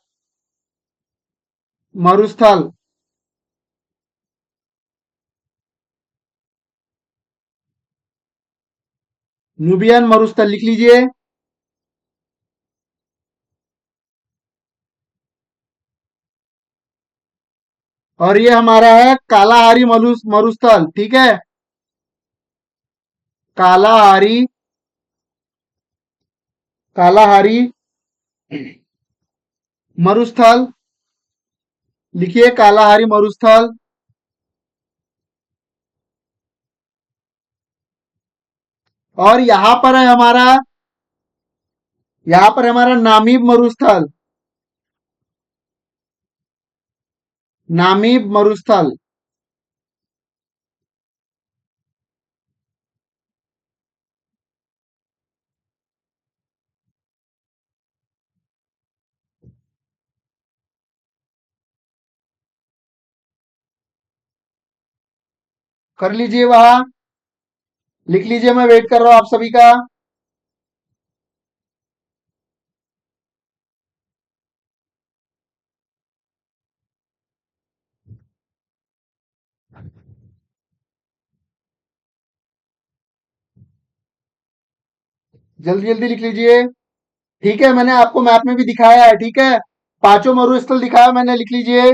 A: मरुस्थल नुबियन मरुस्थल लिख लीजिए। और ये हमारा है कालाहारी मरुस्थल, ठीक है। कालाहारी, कालाहारी मरुस्थल लिखिए कालाहारी मरुस्थल। और यहां पर हमारा नामीब मरुस्थल, नामीब मरुस्थल कर लीजिए वहां। लिख लीजिए, मैं वेट कर रहा हूं आप सभी का। जल्दी जल्दी लिख लीजिए, ठीक है। मैंने आपको मैप में भी दिखाया है, ठीक है। पांचों मरुस्थल दिखाया मैंने, लिख लीजिए।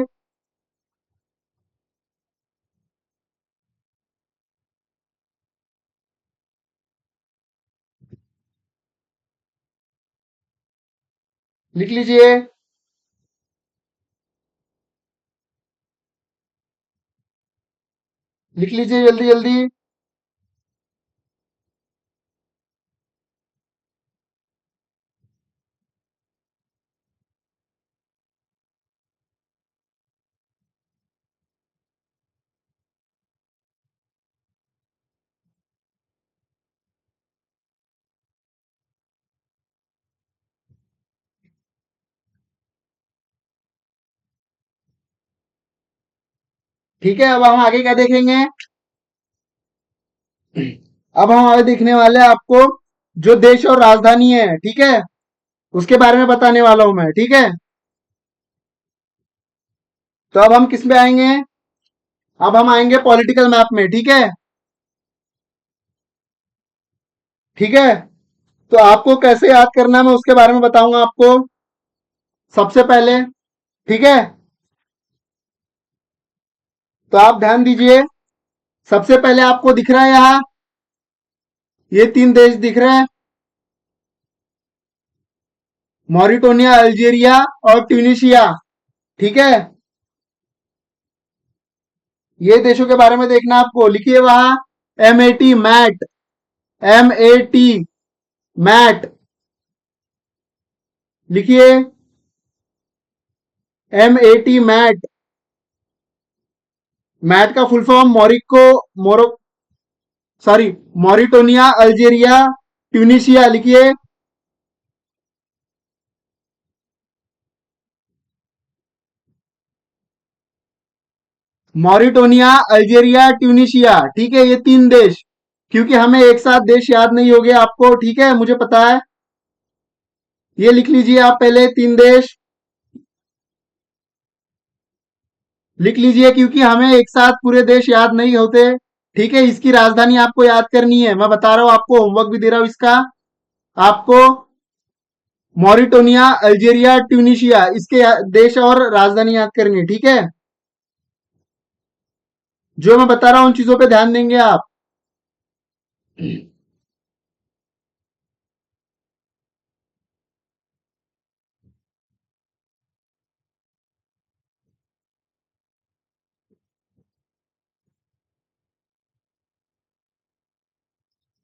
A: लिख लीजिए। लिख लीजिए जल्दी जल्दी। ठीक है, अब हम आगे क्या देखेंगे। अब हम आगे देखने वाले हैं आपको जो देश और राजधानी है, ठीक है, उसके बारे में बताने वाला हूं मैं, ठीक है। तो अब हम किस में आएंगे। अब हम आएंगे पॉलिटिकल मैप में, ठीक है। ठीक है। तो आपको कैसे याद करना है मैं उसके बारे में बताऊंगा आपको सबसे पहले, ठीक है। तो आप ध्यान दीजिए, सबसे पहले आपको दिख रहा है यहां, ये 3 देश दिख रहे हैं, मॉरिटोनिया, अल्जीरिया और ट्यूनिशिया। ठीक है, ये देशों के बारे में देखना आपको। लिखिए वहां MAT, मैट, MAT, मैट। लिखिए MAT, मैट। मैट का फुल फॉर्म मोरो सॉरी मॉरिटोनिया, अल्जीरिया, ट्यूनिशिया। लिखिए मॉरिटोनिया, अल्जीरिया, ट्यूनिशिया। ठीक है, ये 3 देश, क्योंकि हमें एक साथ देश याद नहीं हो गया आपको। ठीक है, मुझे पता है। ये लिख लीजिए आप पहले 3 देश लिख लीजिए, क्योंकि हमें एक साथ पूरे देश याद नहीं होते। ठीक है, इसकी राजधानी आपको याद करनी है। मैं बता रहा हूं आपको, होमवर्क भी दे रहा हूं इसका आपको। मॉरिटोनिया, अल्जीरिया, ट्यूनिशिया, इसके देश और राजधानी याद करनी है। ठीक है, जो मैं बता रहा हूं उन चीजों पे ध्यान देंगे आप।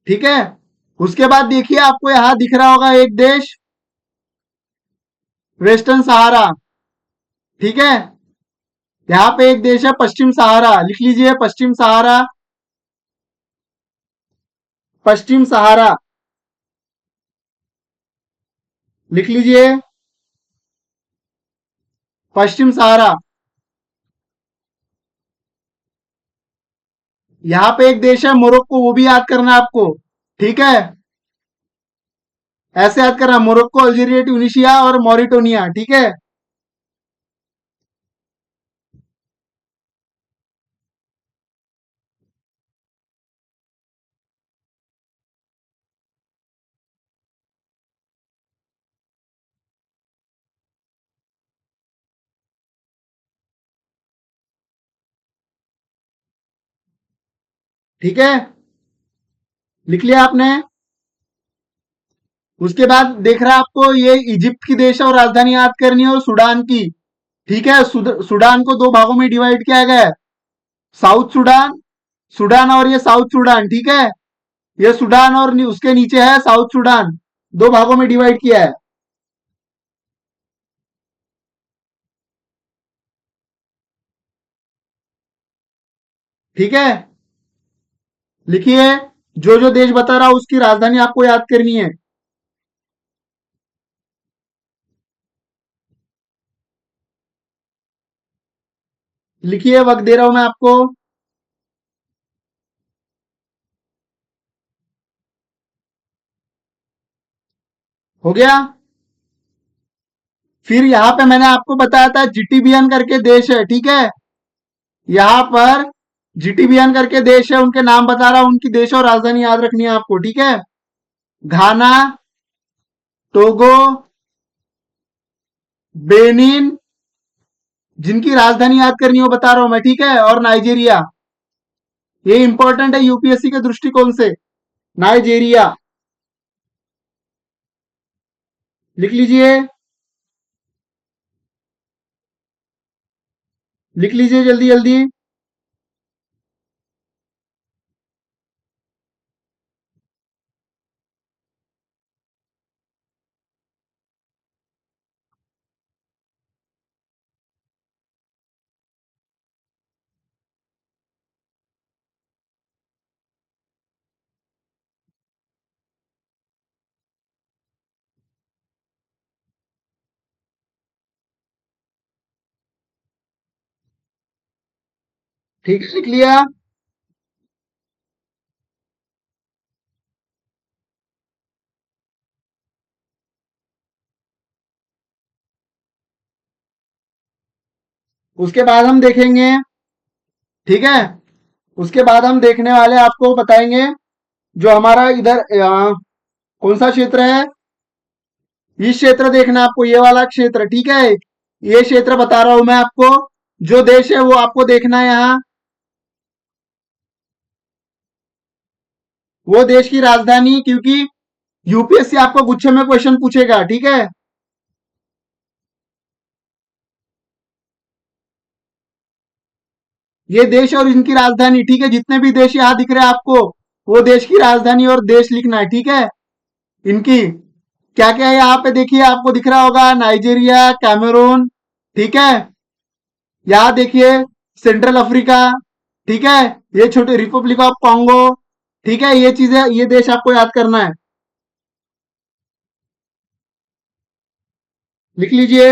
A: ठीक है, उसके बाद देखिए आपको यहां दिख रहा होगा एक देश, वेस्टर्न सहारा। ठीक है, यहाँ पे एक देश है पश्चिम सहारा। लिख लीजिए पश्चिम सहारा, पश्चिम सहारा। लिख लीजिए पश्चिम सहारा। यहाँ पे एक देश है मोरक्को, वो भी याद करना है आपको। ठीक है, ऐसे याद करना, मोरक्को, अल्जीरिया, ट्यूनिशिया और मॉरिटोनिया। ठीक है, ठीक है, लिख लिया आपने। उसके बाद देख रहा है आपको, ये इजिप्ट की देश है और राजधानी याद करनी है, और सूडान की। ठीक है, सूडान को 2 भागों में डिवाइड किया गया है, साउथ सूडान, सूडान और ये साउथ सूडान। ठीक है, ये सूडान और उसके नीचे है साउथ सूडान, 2 भागों में डिवाइड किया है। ठीक है, लिखिए, जो जो देश बता रहा हूं उसकी राजधानी आपको याद करनी है। लिखिए, वक्त दे रहा हूं मैं आपको। हो गया। फिर यहां पे मैंने आपको बताया था जीटीबीएन करके देश है। ठीक है, यहां पर जीटीबीएन करके देश है, उनके नाम बता रहा हूं, उनकी देश और राजधानी याद रखनी है आपको। ठीक है, घाना, टोगो, बेनिन, जिनकी राजधानी याद करनी हो बता रहा हूं मैं। ठीक है, और नाइजीरिया। ये इंपॉर्टेंट है यूपीएससी के दृष्टिकोण से। नाइजीरिया। लिख लीजिए, लिख लीजिए जल्दी जल्दी। ठीक है, लिख लिया। उसके बाद हम देखेंगे। ठीक है, उसके बाद हम देखने वाले आपको बताएंगे, जो हमारा इधर कौन सा क्षेत्र है, इस क्षेत्र देखना आपको, ये वाला क्षेत्र। ठीक है, ये क्षेत्र बता रहा हूं मैं आपको, जो देश है वो आपको देखना है यहाँ। वो देश की राजधानी, क्योंकि यूपीएससी आपको गुच्छे में क्वेश्चन पूछेगा, ठीक है। ये देश और इनकी राजधानी, ठीक है, जितने भी देश यहाँ दिख रहे हैं आपको, वो देश की राजधानी और देश लिखना है, ठीक है। इनकी क्या क्या है यहाँ पे देखिए, आपको दिख रहा होगा, नाइजीरिया, कैमरून, ठीक है। यहाँ देखिए, सेंट्रल अफ्रीका, ठीक है। ये छोटे रिपब्लिक ऑफ कॉन्गो, ठीक है। ये चीजें, ये देश आपको याद करना है, लिख लीजिए।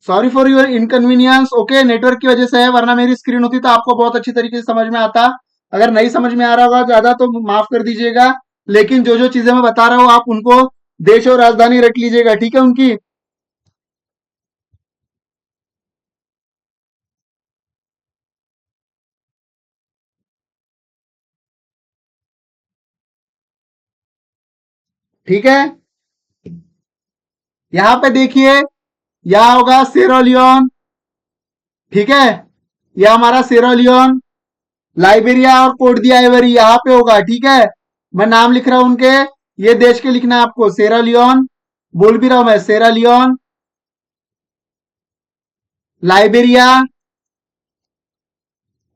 A: Sorry for your inconvenience, okay, network की वजह से है, वरना मेरी स्क्रीन होती तो आपको बहुत अच्छी तरीके से समझ में आता। अगर नहीं समझ में आ रहा होगा ज्यादा तो माफ कर दीजिएगा, लेकिन जो जो चीजें मैं बता रहा हूँ आप उनको देश और राजधानी रख लीजिएगा, ठीक है, उनकी। ठीक है, यहाँ पे देखिए, यहाँ होगा सेरोलियन, ठीक है। यह हमारा सेरोलियन, लाइबेरिया और कोट दी आइवरी यहाँ पे होगा, ठीक है। मैं नाम लिख रहा हूं उनके, ये देश के लिखना है आपको, सेरालियोन, बोल भी रहा हूं मैं, सेरालियोन, लाइबेरिया,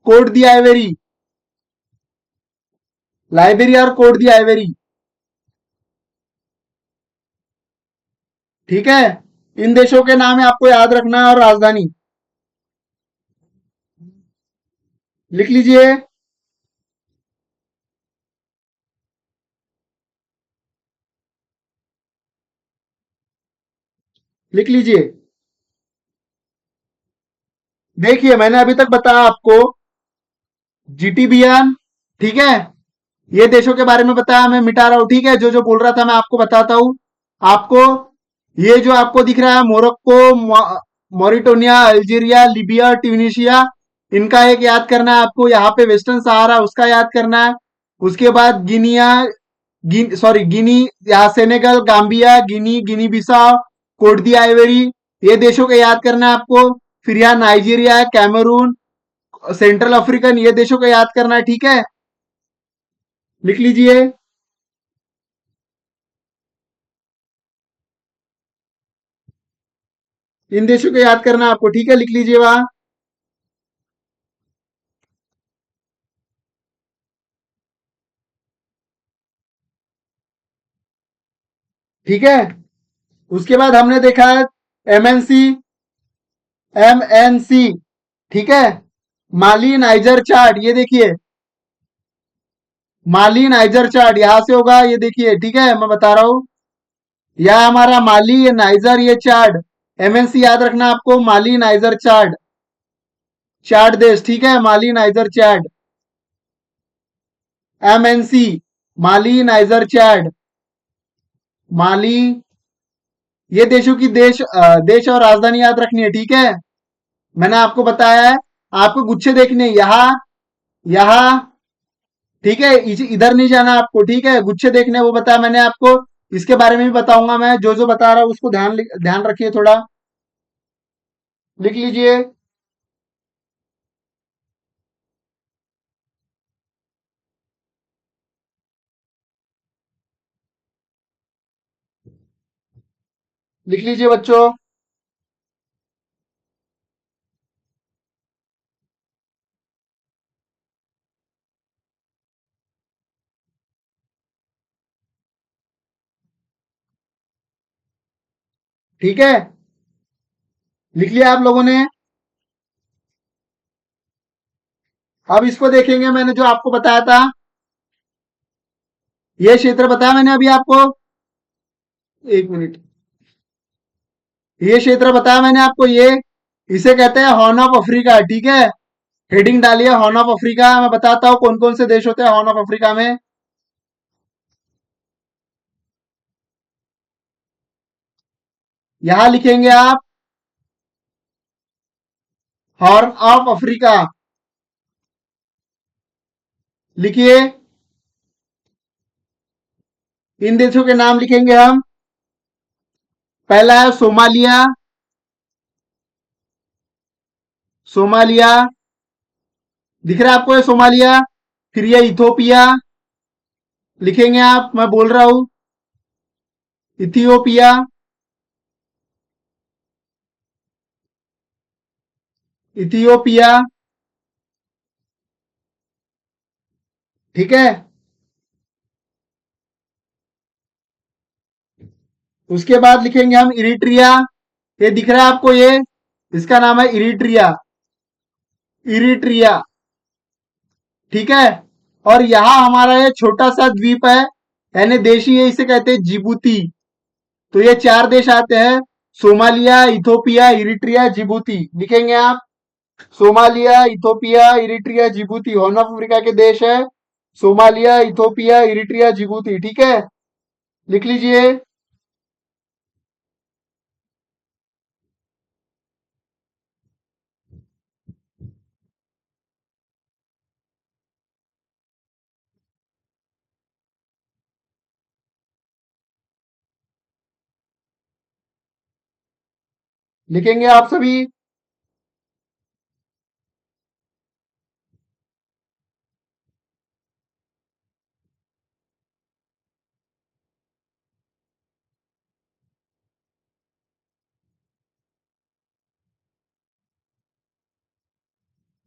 A: कोट दी आइवरी, लाइबेरिया और कोट दी आइवरी, ठीक है। इन देशों के नाम है, आपको याद रखना है, और राजधानी लिख लीजिए, लिख लीजिए। देखिए, मैंने अभी तक बताया आपको जीटीबीएन, ठीक है। ये देशों के बारे में बताया, मैं मिटा रहा हूं, ठीक है। जो जो बोल रहा था मैं आपको बताता हूं। आपको ये जो आपको दिख रहा है, मोरक्को, मॉरिटोनिया, अल्जीरिया, लीबिया, ट्यूनिशिया, इनका एक याद करना है आपको। यहाँ पे वेस्टर्न सहारा, उसका याद करना है। उसके बाद गिनिया, सॉरी गिनी, यहाँ सेनेगल, गाम्बिया, गिनी, गिनी बिसाओ, कोट दी आइवरी, ये देशों का याद करना है आपको। फिर यहाँ नाइजीरिया, कैमरून, सेंट्रल अफ्रीकन, ये देशों का याद करना है, ठीक है। लिख लीजिए, इन देशों को याद करना है आपको, ठीक है, लिख लीजिए वहां। ठीक है, उसके बाद हमने देखा है एमएनसी, एमएनसी, ठीक है। माली, नाइजर, चार्ट, ये देखिए, माली, नाइजर, चार्ट यहां से होगा, ये देखिए, ठीक है, मैं बता रहा हूं। यह हमारा माली, ये नाइजर, ये चार्ट, एमएनसी याद रखना आपको, माली, नाइजर, चार्ट, चार्ट देश, ठीक है, माली, नाइजर, चार्ट, एमएनसी, माली, नाइजर, चार्ट, माली, ये देशों की देश और राजधानी याद रखनी है, ठीक है। मैंने आपको बताया है, आपको गुच्छे देखने हैं, यहाँ, यहाँ, ठीक है, इधर नहीं जाना आपको, ठीक है, गुच्छे देखने हैं, वो बताया मैंने आपको। इसके बारे में भी बताऊंगा मैं, जो जो बता रहा हूं उसको ध्यान रखिए थोड़ा, लिख लीजिए, लिख लीजिए बच्चों। ठीक है, लिख लिया आप लोगों ने। अब इसको देखेंगे, मैंने जो आपको बताया था, ये क्षेत्र बताया मैंने अभी आपको, एक मिनट, ये क्षेत्र बताया मैंने आपको, ये इसे कहते हैं हॉर्न ऑफ अफ्रीका, ठीक है। हेडिंग डालिए हॉर्न ऑफ अफ्रीका, मैं बताता हूँ कौन कौन से देश होते हैं हॉर्न ऑफ अफ्रीका में। यहां लिखेंगे आप हॉर्न ऑफ अफ्रीका, लिखिए। इन देशों के नाम लिखेंगे हम, पहला है सोमालिया, सोमालिया दिख रहा है आपको ये सोमालिया। फिर ये इथोपिया लिखेंगे आप, मैं बोल रहा हूं, इथियोपिया, इथियोपिया, ठीक है। उसके बाद लिखेंगे हम इरिट्रिया, ये दिख रहा है आपको ये, इसका नाम है इरिट्रिया, इरिट्रिया, ठीक है। और यहाँ हमारा ये छोटा सा द्वीप है, यानी देशी है, इसे कहते हैं जिबूती। तो ये चार देश आते हैं, सोमालिया, इथोपिया, इरिट्रिया, जिबूती, लिखेंगे आप। Somalia, Ethiopia, Eritrea, Djibouti, horn of Africa के देश है सोमालिया, इथोपिया, इरिट्रिया, जिबूती, ठीक है। लिख लीजिए। लिखेंगे आप सभी।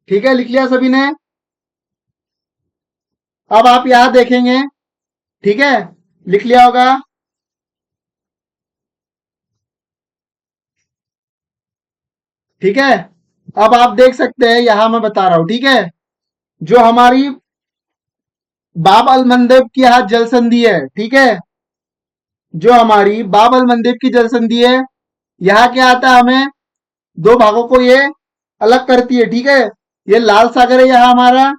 A: ठीक है, लिख लिया सभी ने। अब आप यहां देखेंगे, ठीक है, लिख लिया होगा। ठीक है, अब आप देख सकते हैं, यहां मैं बता रहा हूं, ठीक है। जो हमारी बाब अल मंदब की यहाँ जल संधि है, ठीक है, जो हमारी बाब अल मंदब की जल संधि है, यहाँ क्या आता है, हमें दो भागों को ये अलग करती है, ठीक है। ये लाल सागर है यहाँ हमारा,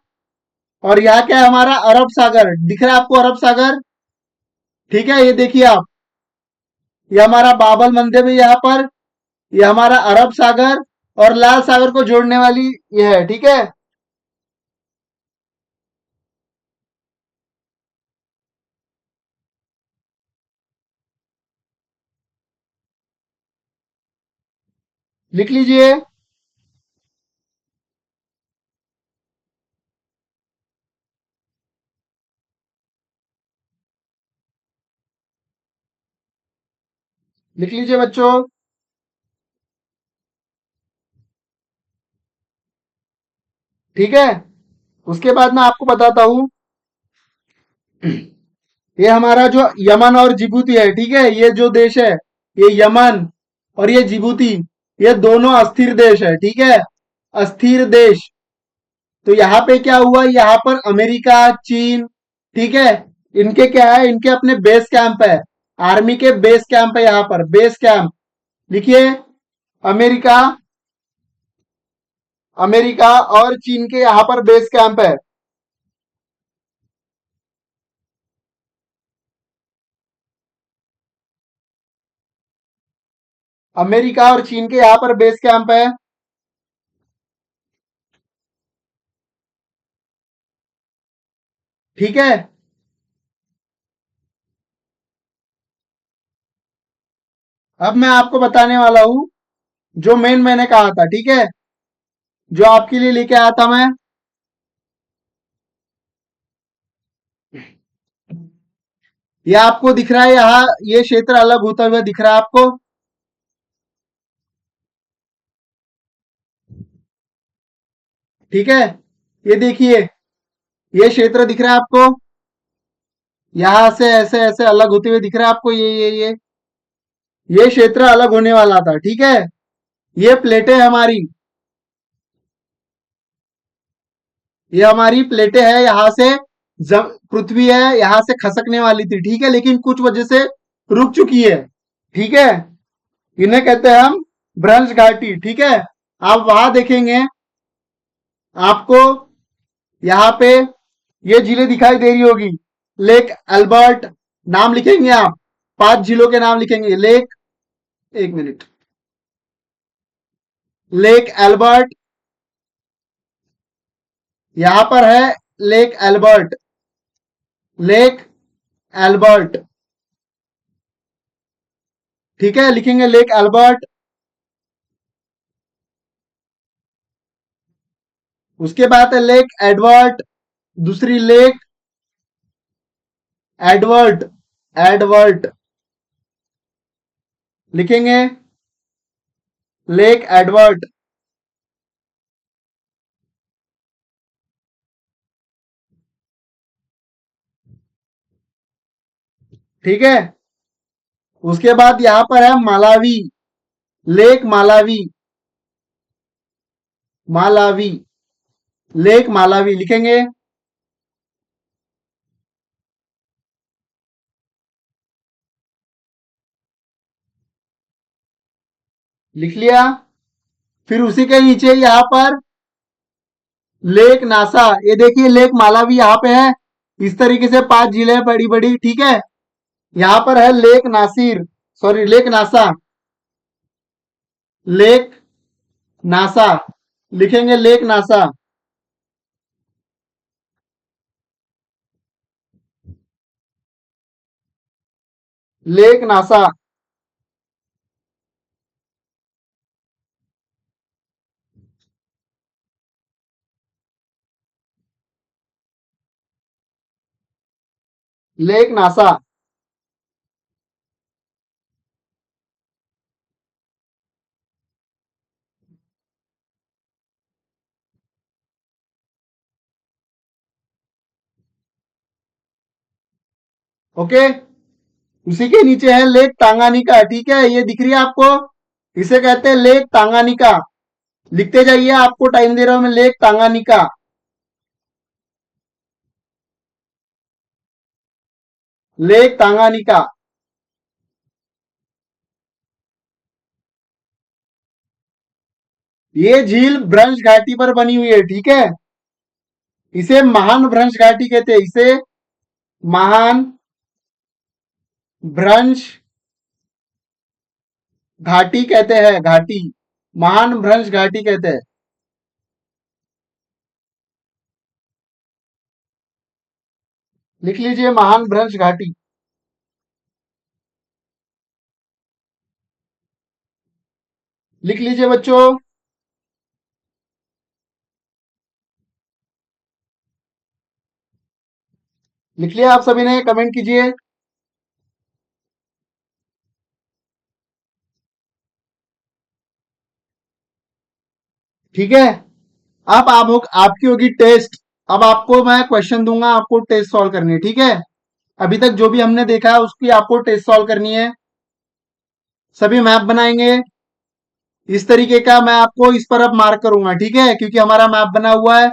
A: और यहाँ क्या है हमारा, अरब सागर, दिख रहा है आपको अरब सागर, ठीक है। ये देखिए आप, ये हमारा बाबल मंदिर है यहाँ पर, ये हमारा अरब सागर और लाल सागर को जोड़ने वाली ये है, ठीक है। लिख लीजिए। लिख लीजिए बच्चों। ठीक है, उसके बाद मैं आपको बताता हूं, ये हमारा जो यमन और जिबूती है, ठीक है, ये जो देश है, ये यमन और ये जिबूती, ये दोनों अस्थिर देश है, ठीक है, अस्थिर देश। तो यहाँ पे क्या हुआ, यहाँ पर अमेरिका, चीन, ठीक है, इनके क्या है, इनके अपने बेस कैंप है, आर्मी के बेस कैंप है, यहाँ पर बेस कैंप, लिखिए। अमेरिका, अमेरिका और चीन के यहाँ पर बेस कैंप है। अमेरिका और चीन के यहाँ पर बेस कैंप है, ठीक है। अब मैं आपको बताने वाला हूं, जो मेन मैंने कहा था, ठीक है, जो आपके लिए लेके आया था मैं, ये आपको दिख रहा है यहाँ, ये क्षेत्र अलग होता हुआ दिख रहा है आपको, ठीक है। ये देखिए, ये क्षेत्र दिख रहा है आपको, यहां से ऐसे ऐसे अलग होते हुए दिख रहा है आपको, ये क्षेत्र अलग होने वाला था, ठीक है। ये प्लेटें हमारी, ये हमारी प्लेटें हैं, यहाँ से पृथ्वी है, यहाँ से खसकने वाली थी, ठीक है, लेकिन कुछ वजह से रुक चुकी है, ठीक है। इन्हें कहते हैं हम भ्रंश घाटी, ठीक है। आप वहां देखेंगे, आपको यहाँ पे ये झीलें दिखाई दे रही होगी, लेक अल्बर्ट, नाम लिखेंगे आप, 5 झीलों के नाम लिखेंगे, लेक, एक मिनट, लेक एल्बर्ट, यहां पर है लेक एल्बर्ट, लेक एल्बर्ट, ठीक है, लिखेंगे लेक एल्बर्ट। उसके बाद है लेक एडवर्ड, दूसरी लेक एडवर्ड, एडवर्ड लिखेंगे लेक एडवर्ड। ठीक है, उसके बाद यहां पर है Malawi, lake Malawi, Malawi, lake Malawi लिखेंगे। लिख लिया। फिर उसी के नीचे यहां पर लेक नासा, ये देखिए लेक मालावी यहाँ पे है। इस तरीके से 5 झीलें हैं बड़ी बड़ी। ठीक है, यहां पर है lake Nasser, sorry lake Nasser, lake Nasser लिखेंगे lake Nasser. Lake Nasser, lake Nasser. Okay, उसी के नीचे है लेक टांगानिका। ठीक है, ये दिख रही है आपको, इसे कहते हैं लेक टांगानिका। लिखते जाइए, आपको टाइम दे रहा हूं मैं, लेक टांगानिका, लेक टांगानिका। ये झील ब्रंश घाटी पर बनी हुई है। ठीक है, इसे महान भ्रंश घाटी कहते हैं, इसे महान भ्रंश घाटी कहते हैं, घाटी, महान भ्रंश घाटी कहते हैं। लिख लीजिए महान भ्रंश घाटी। लिख लीजिए बच्चों। लिख लिया आप सभी ने, कमेंट कीजिए। ठीक है, अब आपकी होगी टेस्ट। अब आपको मैं क्वेश्चन दूंगा, आपको टेस्ट सॉल्व करनी है। ठीक है, अभी तक जो भी हमने देखा है उसकी आपको टेस्ट सॉल्व करनी है। सभी मैप बनाएंगे इस तरीके का, मैं आपको इस पर अब मार्क करूंगा। ठीक है, क्योंकि हमारा मैप बना हुआ है,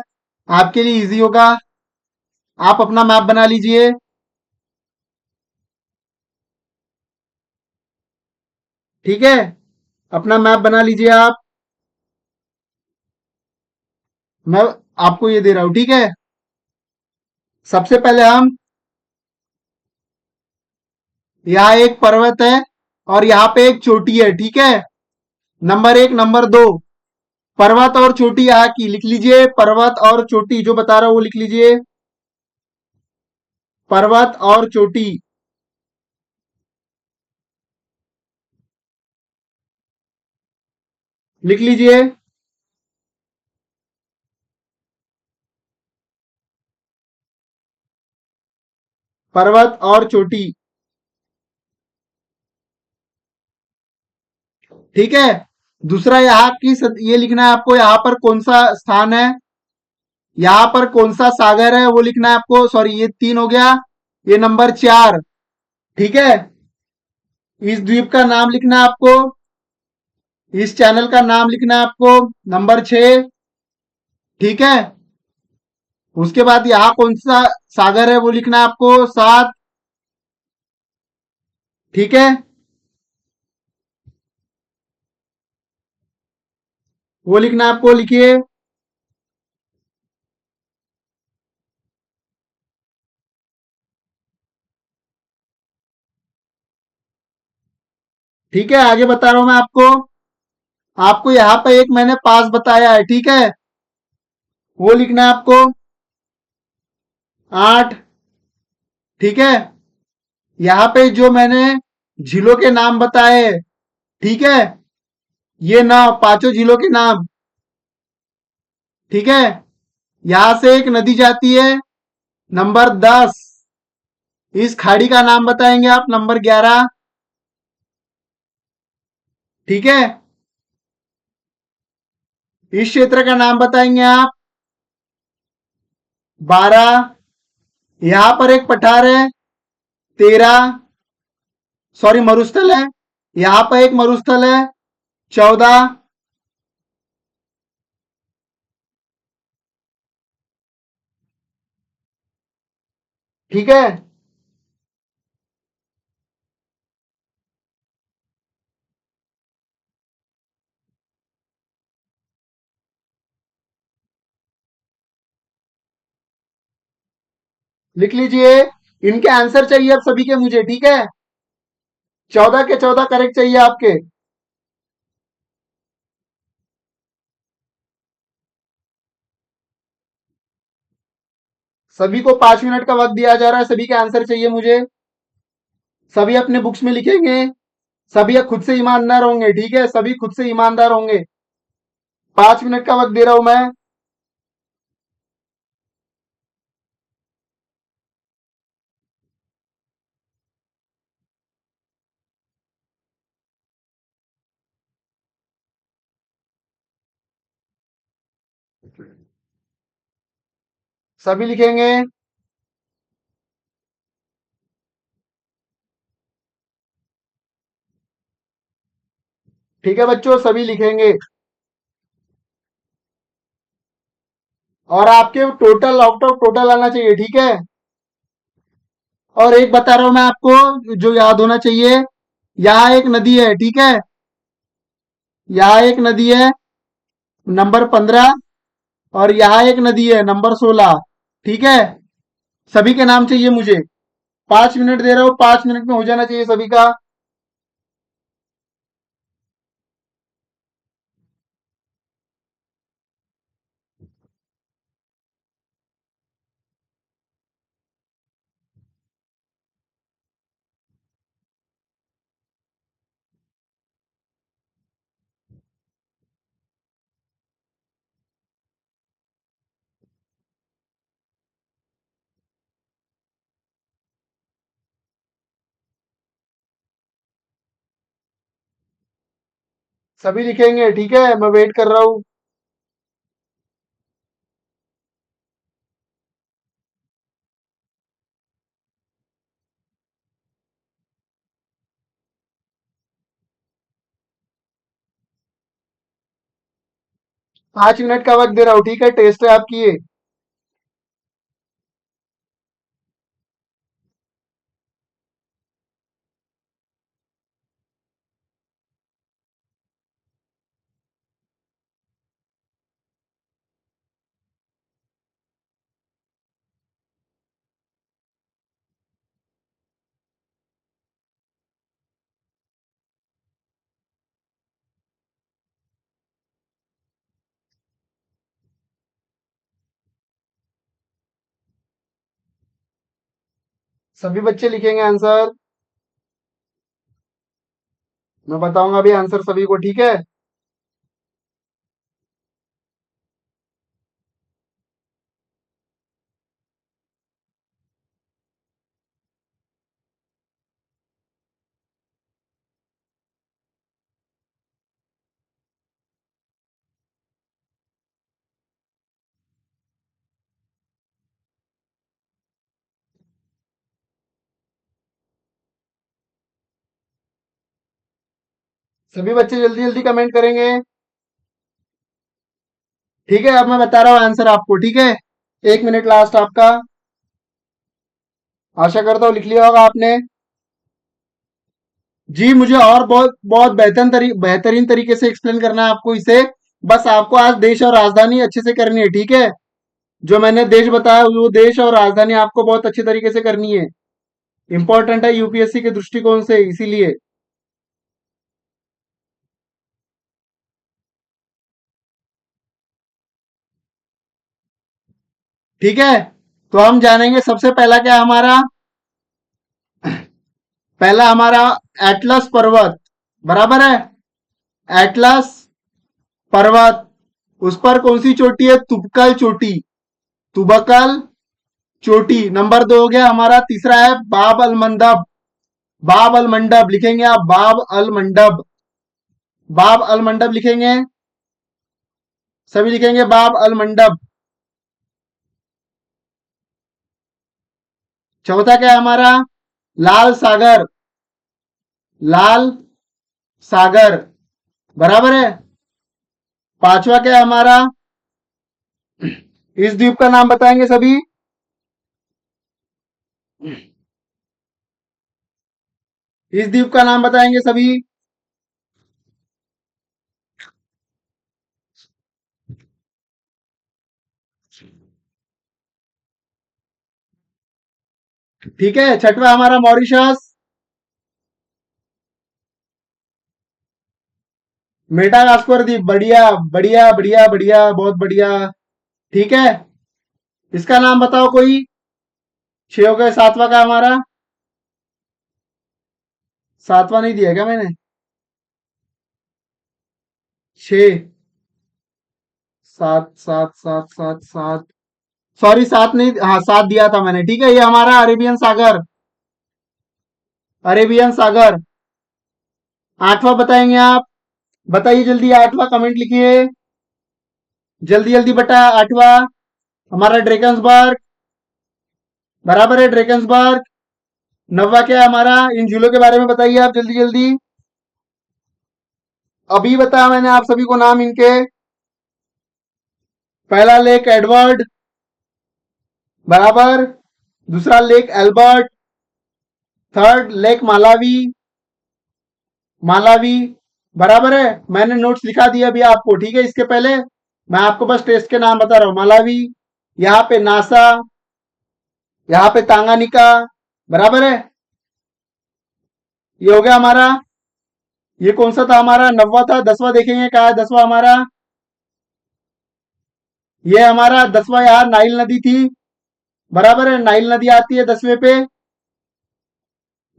A: आपके लिए इजी होगा। आप अपना मैप बना लीजिए। ठीक है, अपना मैप बना लीजिए आप। मैं आपको ये दे रहा हूं। ठीक है, सबसे पहले हम, यहाँ एक पर्वत है और यहाँ पे एक चोटी है। ठीक है, नंबर 1, नंबर 2, पर्वत और चोटी यहाँ की लिख लीजिए। पर्वत और चोटी जो बता रहा हूं वो लिख लीजिए, पर्वत और चोटी। लिख लीजिए, पर्वत और चोटी। ठीक है, दूसरा यहाँ की ये लिखना है आपको, यहाँ पर कौन सा स्थान है, यहाँ पर कौन सा सागर है वो लिखना है आपको। सॉरी, ये 3 हो गया, ये नंबर 4। ठीक है, इस द्वीप का नाम लिखना है आपको, इस चैनल का नाम लिखना है आपको, नंबर 6। ठीक है, उसके बाद यहाँ कौन सा सागर है वो लिखना है आपको, 7। ठीक है, वो लिखना है आपको, लिखिए। ठीक है, आगे बता रहा हूं मैं आपको। आपको यहाँ पे एक मैंने पास बताया है। ठीक है, वो लिखना है आपको, 8। ठीक है, यहाँ पे जो मैंने झीलों के नाम बताए। ठीक है, ये ना पांचों झीलों के नाम। ठीक है, यहां से एक नदी जाती है। नंबर 10, इस खाड़ी का नाम बताएंगे आप। नंबर 11। ठीक है, इस क्षेत्र का नाम बताएंगे आप। 12, यहां पर एक पठार है। 13, सॉरी मरुस्थल है, यहां पर एक मरुस्थल है। 14, ठीक है, लिख लीजिए। इनके आंसर चाहिए अब सभी के मुझे। ठीक है, 14 के 14 करेक्ट चाहिए आपके। सभी को 5 मिनट का वक्त दिया जा रहा है, सभी के आंसर चाहिए मुझे। सभी अपने बुक्स में लिखेंगे। सभी खुद से ईमानदार होंगे। ठीक है, सभी खुद से ईमानदार होंगे। 5 मिनट का वक्त दे रहा हूं मैं। सभी लिखेंगे। ठीक है बच्चों, सभी लिखेंगे। और आपके टोटल आउट ऑफ टोटल आना चाहिए। ठीक है, और एक बता रहा हूं मैं आपको जो याद होना चाहिए। यहाँ एक नदी है। ठीक है, यहाँ एक नदी है नंबर 15, और यहाँ एक नदी है नंबर 16। ठीक है, सभी के नाम चाहिए मुझे। 5 मिनट दे रहा हूं, 5 मिनट में हो जाना चाहिए सभी का। सभी लिखेंगे। ठीक है, मैं वेट कर रहा हूं। 5 मिनट का वक्त दे रहा हूं। ठीक है, टेस्ट है आपकी ये। सभी बच्चे लिखेंगे आंसर। मैं बताऊंगा अभी आंसर सभी को। ठीक है, सभी बच्चे जल्दी जल्दी कमेंट करेंगे। ठीक है, अब मैं बता रहा हूँ आंसर आपको। ठीक है, 1 मिनट लास्ट आपका। आशा करता हूँ लिख लिया होगा आपने। जी, मुझे और बहुत बहुत बेहतरीन तरीके से एक्सप्लेन करना है आपको इसे। बस आपको आज देश और राजधानी अच्छे से करनी है। ठीक है, जो मैंने देश बताया वो देश और राजधानी आपको बहुत अच्छे तरीके से करनी है। इंपॉर्टेंट है यूपीएससी के दृष्टिकोण से, इसीलिए। ठीक है, तो हम जानेंगे सबसे पहला क्या है हमारा। पहला हमारा एटलस पर्वत, बराबर है, एटलस पर्वत, उस पर कौन सी चोटी है? तुबकल चोटी, तुबकल चोटी। नंबर 2 हो गया हमारा। तीसरा है बाब अल मंडब, बाब अल मंडब लिखेंगे आप, बाब अल मंडब, बाब अल मंडब लिखेंगे, सभी लिखेंगे बाब अल मंडब। चौथा क्या है हमारा? लाल सागर, लाल सागर, बराबर है। पांचवा क्या है हमारा? इस द्वीप का नाम बताएंगे सभी। इस द्वीप का नाम बताएंगे सभी। ठीक है, छठवा हमारा मॉरिशस, मेडागास्कर द्वीप, बढ़िया बढ़िया बढ़िया बढ़िया, बहुत बढ़िया। ठीक है, इसका नाम बताओ कोई। 6 हो गए, सातवां का हमारा? सातवां नहीं दिया क्या मैंने? 6, 7 7 7 7 7, सॉरी 7 नहीं, हाँ 7 दिया था मैंने। ठीक है, ये हमारा अरेबियन सागर, अरेबियन सागर। आठवां बताएंगे आप? बताइए जल्दी, आठवां कमेंट लिखिए, जल्दी जल्दी बता। आठवां हमारा ड्रेकन्सबर्ग, बराबर है, ड्रेकन्सबर्ग। नौवा क्या है हमारा? इन झीलों के बारे में बताइए आप जल्दी जल्दी। अभी बताया मैंने आप सभी को नाम इनके। पहला लेक एडवर्ड, बराबर। दूसरा lake Albert, third lake Malawi, Malawi, बराबर है। मैंने नोट्स लिखा दिया अभी आपको, ठीक है। इसके पहले मैं आपको बस टेस्ट के नाम बता रहा हूं। मालावी, यहाँ पे नासा, यहाँ पे तांगानिका, बराबर है। ये हो गया हमारा। ये कौन सा था हमारा? नौवा था। 10वां देखेंगे क्या है 10वां हमारा? ये हमारा 10वां यार नाइल नदी थी, बराबर है। नाइल नदी आती है 10वें पे,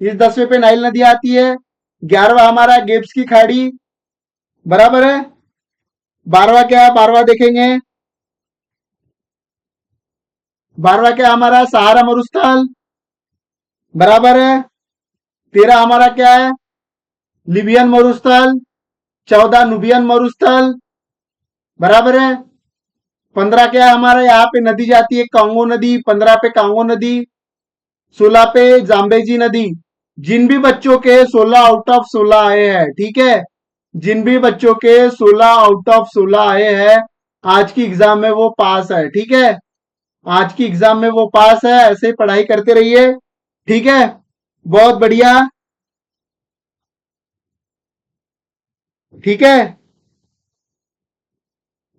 A: इस 10वें पे नाइल नदी आती है। 11वां हमारा गिब्स की खाड़ी, बराबर है। 12वां क्या है? 12वां देखेंगे। 12वां क्या है हमारा? सहारा मरुस्थल, बराबर है। 13 हमारा क्या है? लिबियन मरुस्थल। 14 नुबियन मरुस्थल, बराबर है। 15 क्या है हमारा? यहाँ पे नदी जाती है कांगो नदी, 15 पे कांगो नदी। 16 पे जाम्बेजी नदी। जिन भी बच्चों के 16 आउट ऑफ 16 आए हैं, ठीक है, जिन भी बच्चों के 16 आउट ऑफ 16 आए हैं, आज की एग्जाम में वो पास है, ठीक है। आज की एग्जाम में वो पास है। ऐसे ही पढ़ाई करते रहिए, ठीक है। बहुत बढ़िया, ठीक है,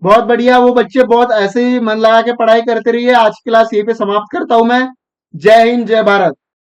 A: बहुत बढ़िया। वो बच्चे बहुत ऐसे ही मन लगा के पढ़ाई करते रहिए। आज की क्लास यहीं पे समाप्त करता हूं मैं। जय हिंद, जय भारत।